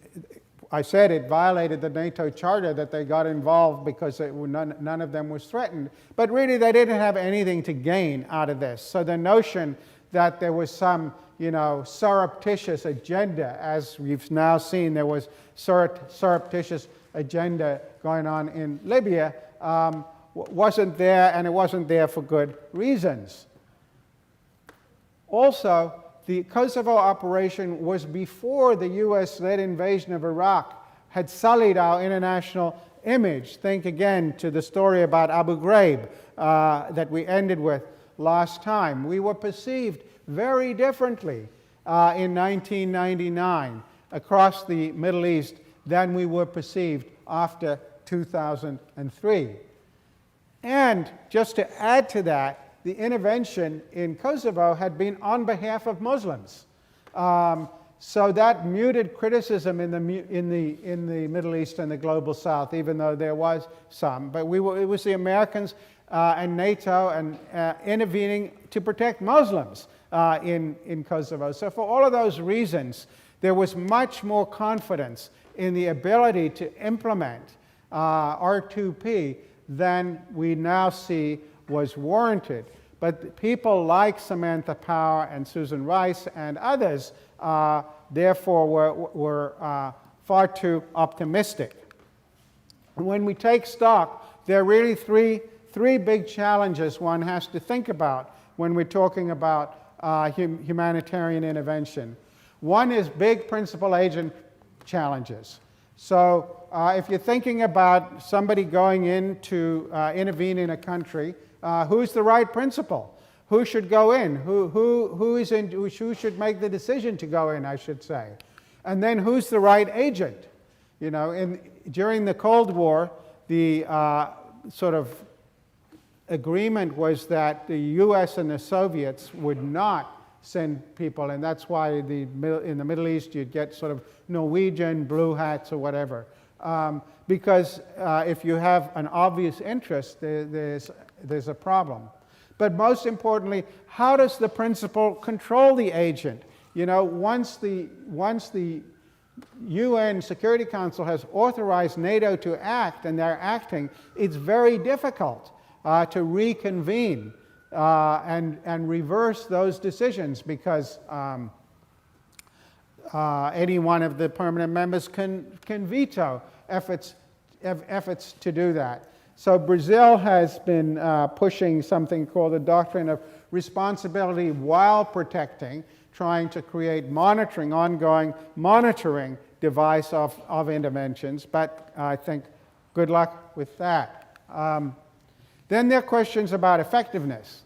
I said it violated the NATO charter that they got involved because none of them was threatened. But really, they didn't have anything to gain out of this. So the notion that there was some, surreptitious agenda, as we've now seen, there was surreptitious agenda going on in Libya, wasn't there, and it wasn't there for good reasons. Also, the Kosovo operation was before the US-led invasion of Iraq had sullied our international image. Think again to the story about Abu Ghraib that we ended with last time. We were perceived very differently in 1999 across the Middle East than we were perceived after 2003. And just to add to that, the intervention in Kosovo had been on behalf of Muslims. So that muted criticism in the Middle East and the Global South, even though there was some. But it was the Americans and NATO and intervening to protect Muslims in Kosovo. So for all of those reasons, there was much more confidence in the ability to implement R2P than we now see was warranted. But people like Samantha Power and Susan Rice and others, therefore, were far too optimistic. When we take stock, there are really three big challenges one has to think about when we're talking about humanitarian intervention. One is big principal agent challenges. So if you're thinking about somebody going in to intervene in a country, who's the right principal? Who should go in? Who should make the decision to go in, I should say? And then who's the right agent? During the Cold War, the sort of agreement was that the US and the Soviets would not send people, and that's why in the Middle East you'd get sort of Norwegian blue hats or whatever. Because if you have an obvious interest, there's a problem. But most importantly, how does the principal control the agent? You know, once the UN Security Council has authorized NATO to act, and they're acting, it's very difficult to reconvene and reverse those decisions, because any one of the permanent members can veto efforts to do that. So Brazil has been pushing something called the doctrine of responsibility while protecting, trying to create ongoing monitoring device of interventions, but I think good luck with that. Then there are questions about effectiveness.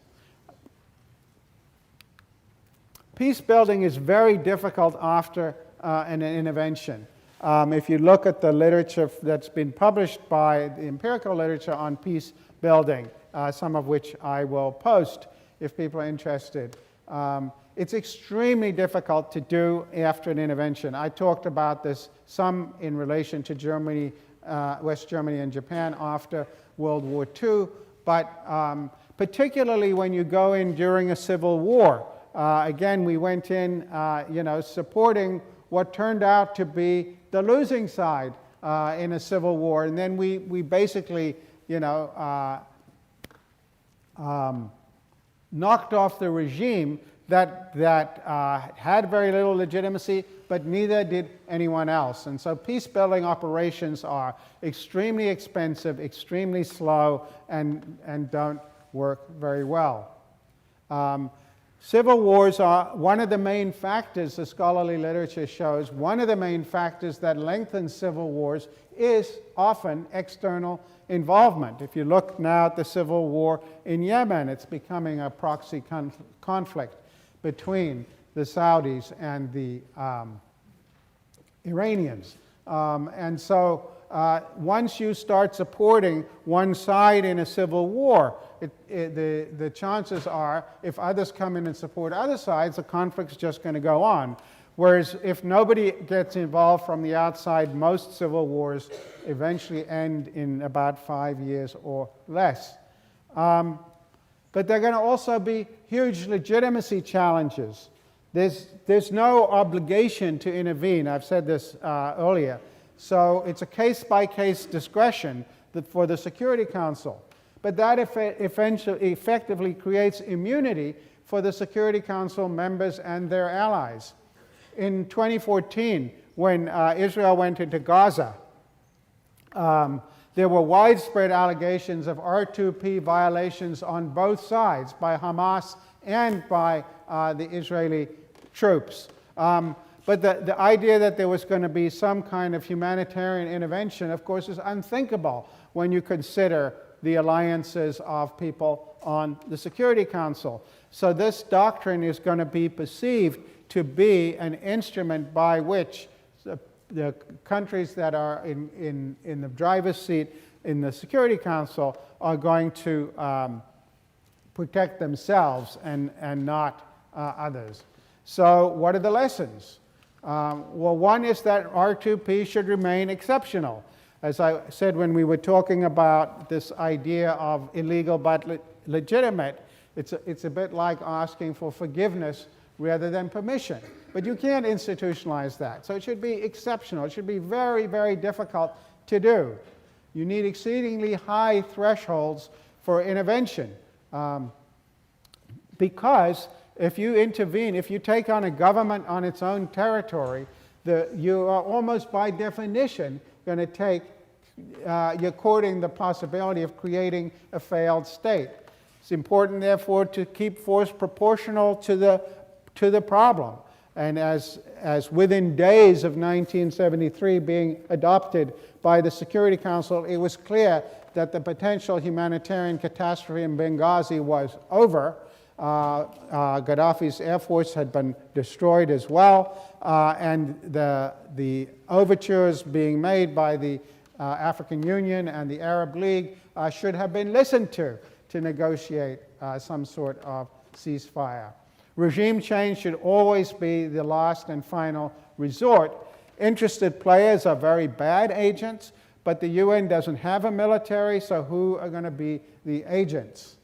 Peace building is very difficult after an intervention. If you look at the literature that's been published by the empirical literature on peace building, some of which I will post if people are interested, it's extremely difficult to do after an intervention. I talked about this some in relation to Germany, West Germany and Japan after World War II, but particularly when you go in during a civil war. Again, we went in, supporting what turned out to be the losing side in a civil war, and then we basically, knocked off the regime that had very little legitimacy, but neither did anyone else. And so peace-building operations are extremely expensive, extremely slow, and don't work very well. Civil wars are one of the main factors, the scholarly literature shows, one of the main factors that lengthens civil wars is often external involvement. If you look now at the civil war in Yemen, it's becoming a proxy conflict between the Saudis and the Iranians. And so once you start supporting one side in a civil war, the chances are, if others come in and support other sides, the conflict's just going to go on. Whereas if nobody gets involved from the outside, most civil wars eventually end in about 5 years or less. But there are going to also be huge legitimacy challenges. There's no obligation to intervene. I've said this earlier. So it's a case-by-case discretion for the Security Council. But that effectively creates immunity for the Security Council members and their allies. In 2014, when Israel went into Gaza, there were widespread allegations of R2P violations on both sides, by Hamas and by the Israeli troops. But the idea that there was going to be some kind of humanitarian intervention, of course, is unthinkable when you consider the alliances of people on the Security Council. So this doctrine is going to be perceived to be an instrument by which the countries that are in the driver's seat in the Security Council are going to protect themselves and not others. So what are the lessons? Well, one is that R2P should remain exceptional. As I said when we were talking about this idea of illegal but legitimate, it's a bit like asking for forgiveness rather than permission. But you can't institutionalize that. So it should be exceptional. It should be very, very difficult to do. You need exceedingly high thresholds for intervention. Because if you intervene, if you take on a government on its own territory, you are almost by definition going to take, you're courting the possibility of creating a failed state. It's important, therefore, to keep force proportional to the problem. And as within days of 1973 being adopted by the Security Council, it was clear that the potential humanitarian catastrophe in Benghazi was over. Gaddafi's air force had been destroyed as well, and the overtures being made by the African Union and the Arab League should have been listened to negotiate some sort of ceasefire. Regime change should always be the last and final resort. Interested players are very bad agents, but the UN doesn't have a military, so who are going to be the agents?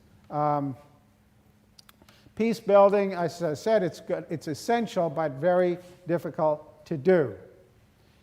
Peace building, as I said, it's essential but very difficult to do.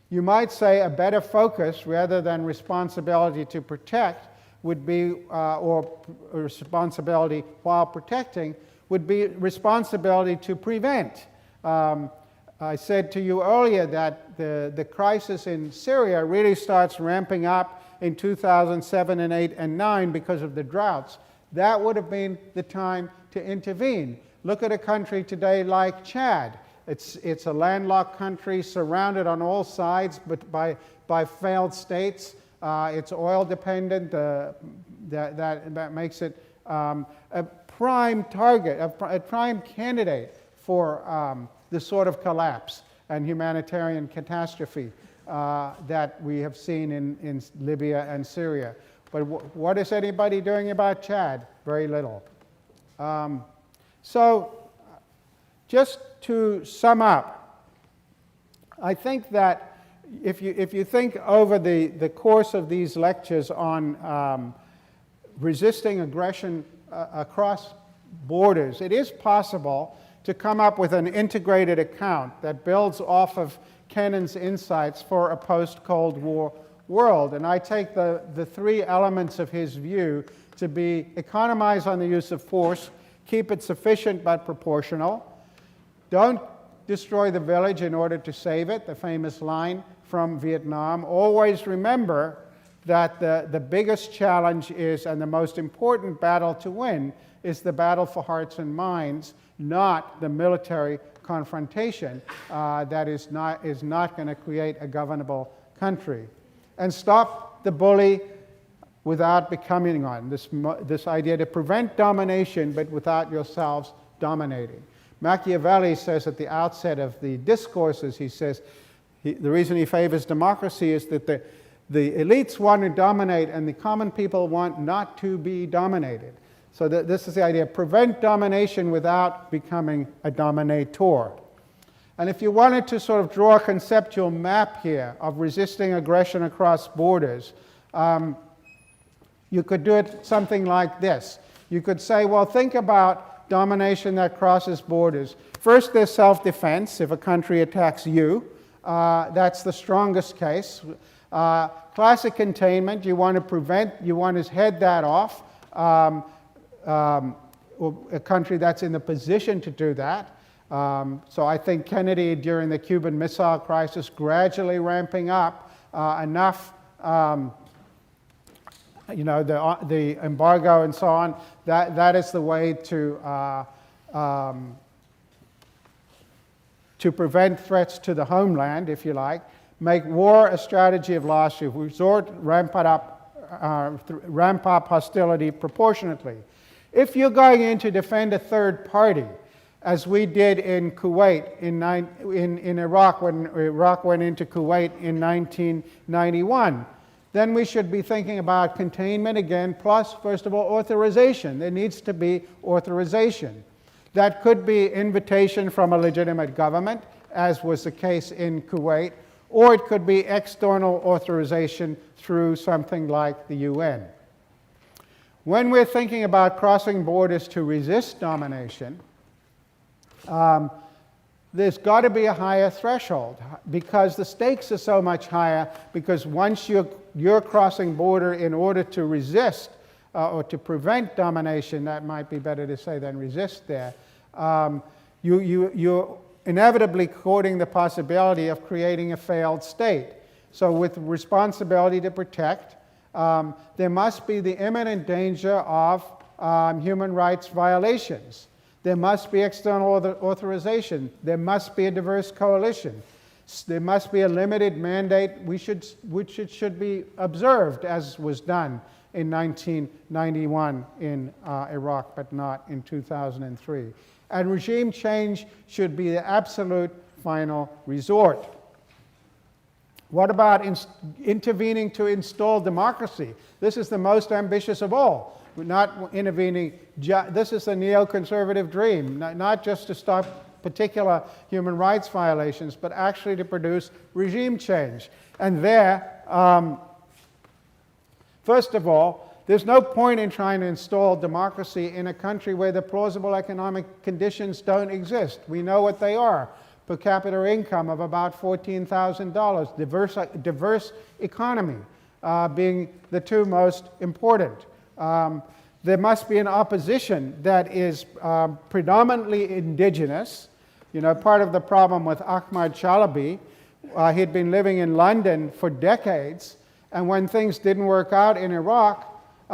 You might say a better focus rather than responsibility to protect would be, or responsibility while protecting, would be responsibility to prevent. I said to you earlier that the crisis in Syria really starts ramping up in 2007 and 8 and 9 because of the droughts. That would have been the time to intervene. Look at a country today like Chad. It's a landlocked country surrounded on all sides but by failed states. It's oil dependent. That makes it a prime target, a prime candidate for the sort of collapse and humanitarian catastrophe that we have seen in Libya and Syria. But what is anybody doing about Chad? Very little. So just to sum up, I think that if you think over the course of these lectures on resisting aggression across borders, it is possible to come up with an integrated account that builds off of Kennan's insights for a post-Cold War world. And I take the three elements of his view to be economize on the use of force, keep it sufficient but proportional, don't destroy the village in order to save it, the famous line from Vietnam. Always remember that the biggest challenge is, and the most important battle to win, is the battle for hearts and minds, not the military confrontation that is not going to create a governable country. And stop the bully without becoming one, this idea to prevent domination but without yourselves dominating. Machiavelli says at the outset of the discourses, he says, the reason he favors democracy is that the elites want to dominate and the common people want not to be dominated. So this is the idea, prevent domination without becoming a dominator. And if you wanted to sort of draw a conceptual map here of resisting aggression across borders, you could do it something like this. You could say, well, think about domination that crosses borders. First, there's self-defense. If a country attacks you, that's the strongest case. Classic containment, you want to prevent, you want to head that off. A country that's in the position to do that. So I think Kennedy, during the Cuban Missile Crisis, gradually ramping up enough, the embargo and so on, that is the way to prevent threats to the homeland, if you like. Make war a strategy of last resort, ramp up hostility proportionately. If you're going in to defend a third party, as we did in Kuwait, in Iraq, when Iraq went into Kuwait in 1991, then we should be thinking about containment again, plus, first of all, authorization. There needs to be authorization. That could be invitation from a legitimate government, as was the case in Kuwait, or it could be external authorization through something like the UN. When we're thinking about crossing borders to resist domination, there's got to be a higher threshold because the stakes are so much higher, because once you're crossing border in order to resist or to prevent domination, that might be better to say than resist there, you're inevitably courting the possibility of creating a failed state. So with responsibility to protect, there must be the imminent danger of human rights violations. There must be external authorization. There must be a diverse coalition. There must be a limited mandate which should be observed, as was done in 1991 in Iraq, but not in 2003. And regime change should be the absolute final resort. What about intervening to install democracy? This is the most ambitious of all. We're not intervening, this is the neoconservative dream, not just to stop particular human rights violations, but actually to produce regime change. And there, first of all, There's no point in trying to install democracy in a country where the plausible economic conditions don't exist. We know what they are. Per capita income of about $14,000, diverse economy being the two most important. There must be an opposition that is predominantly indigenous. You know, part of the problem with Ahmad Chalabi, he'd been living in London for decades, and when things didn't work out in Iraq,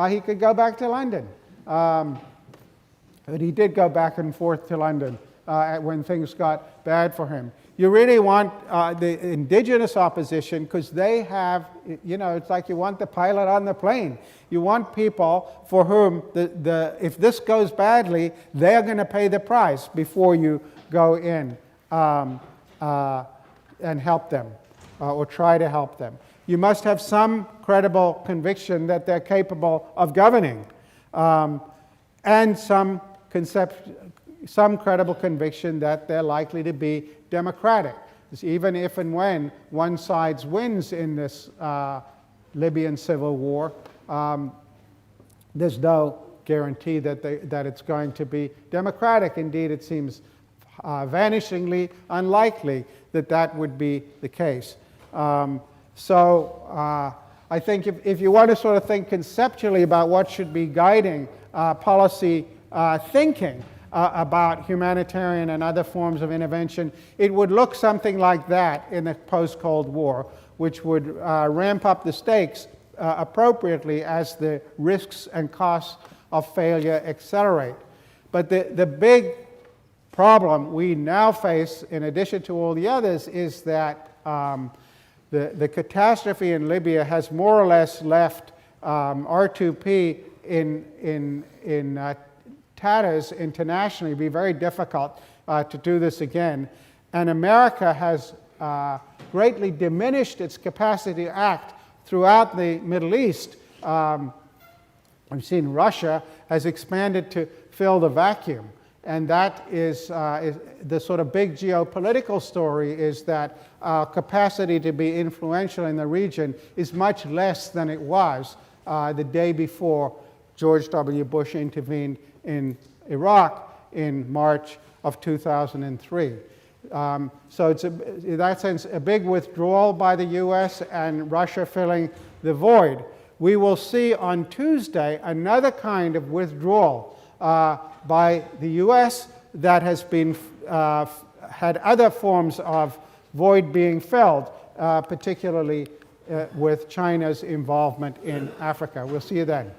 he could go back to London. But he did go back and forth to London when things got bad for him. You really want the indigenous opposition because they have, you know, it's like you want the pilot on the plane. You want people for whom, if this goes badly, they're going to pay the price before you go in and help them or try to help them. You must have some credible conviction that they're capable of governing and some credible conviction that they're likely to be democratic. Even if and when one side wins in this Libyan civil war, there's no guarantee that it's going to be democratic. Indeed, it seems vanishingly unlikely that that would be the case. So I think if you want to sort of think conceptually about what should be guiding policy thinking about humanitarian and other forms of intervention, it would look something like that in the post-Cold War, which would ramp up the stakes appropriately as the risks and costs of failure accelerate. But the big problem we now face, in addition to all the others, is that the catastrophe in Libya has more or less left R2P in tatters internationally. It'd be very difficult to do this again. And America has greatly diminished its capacity to act throughout the Middle East. We've seen Russia has expanded to fill the vacuum. And that is the sort of big geopolitical story, is that our capacity to be influential in the region is much less than it was the day before George W. Bush intervened in Iraq in March of 2003. So it's, in that sense, a big withdrawal by the U.S. and Russia filling the void. We will see on Tuesday another kind of withdrawal by the U.S. that has been had other forms of void being filled, particularly with China's involvement in Africa. We'll see you then.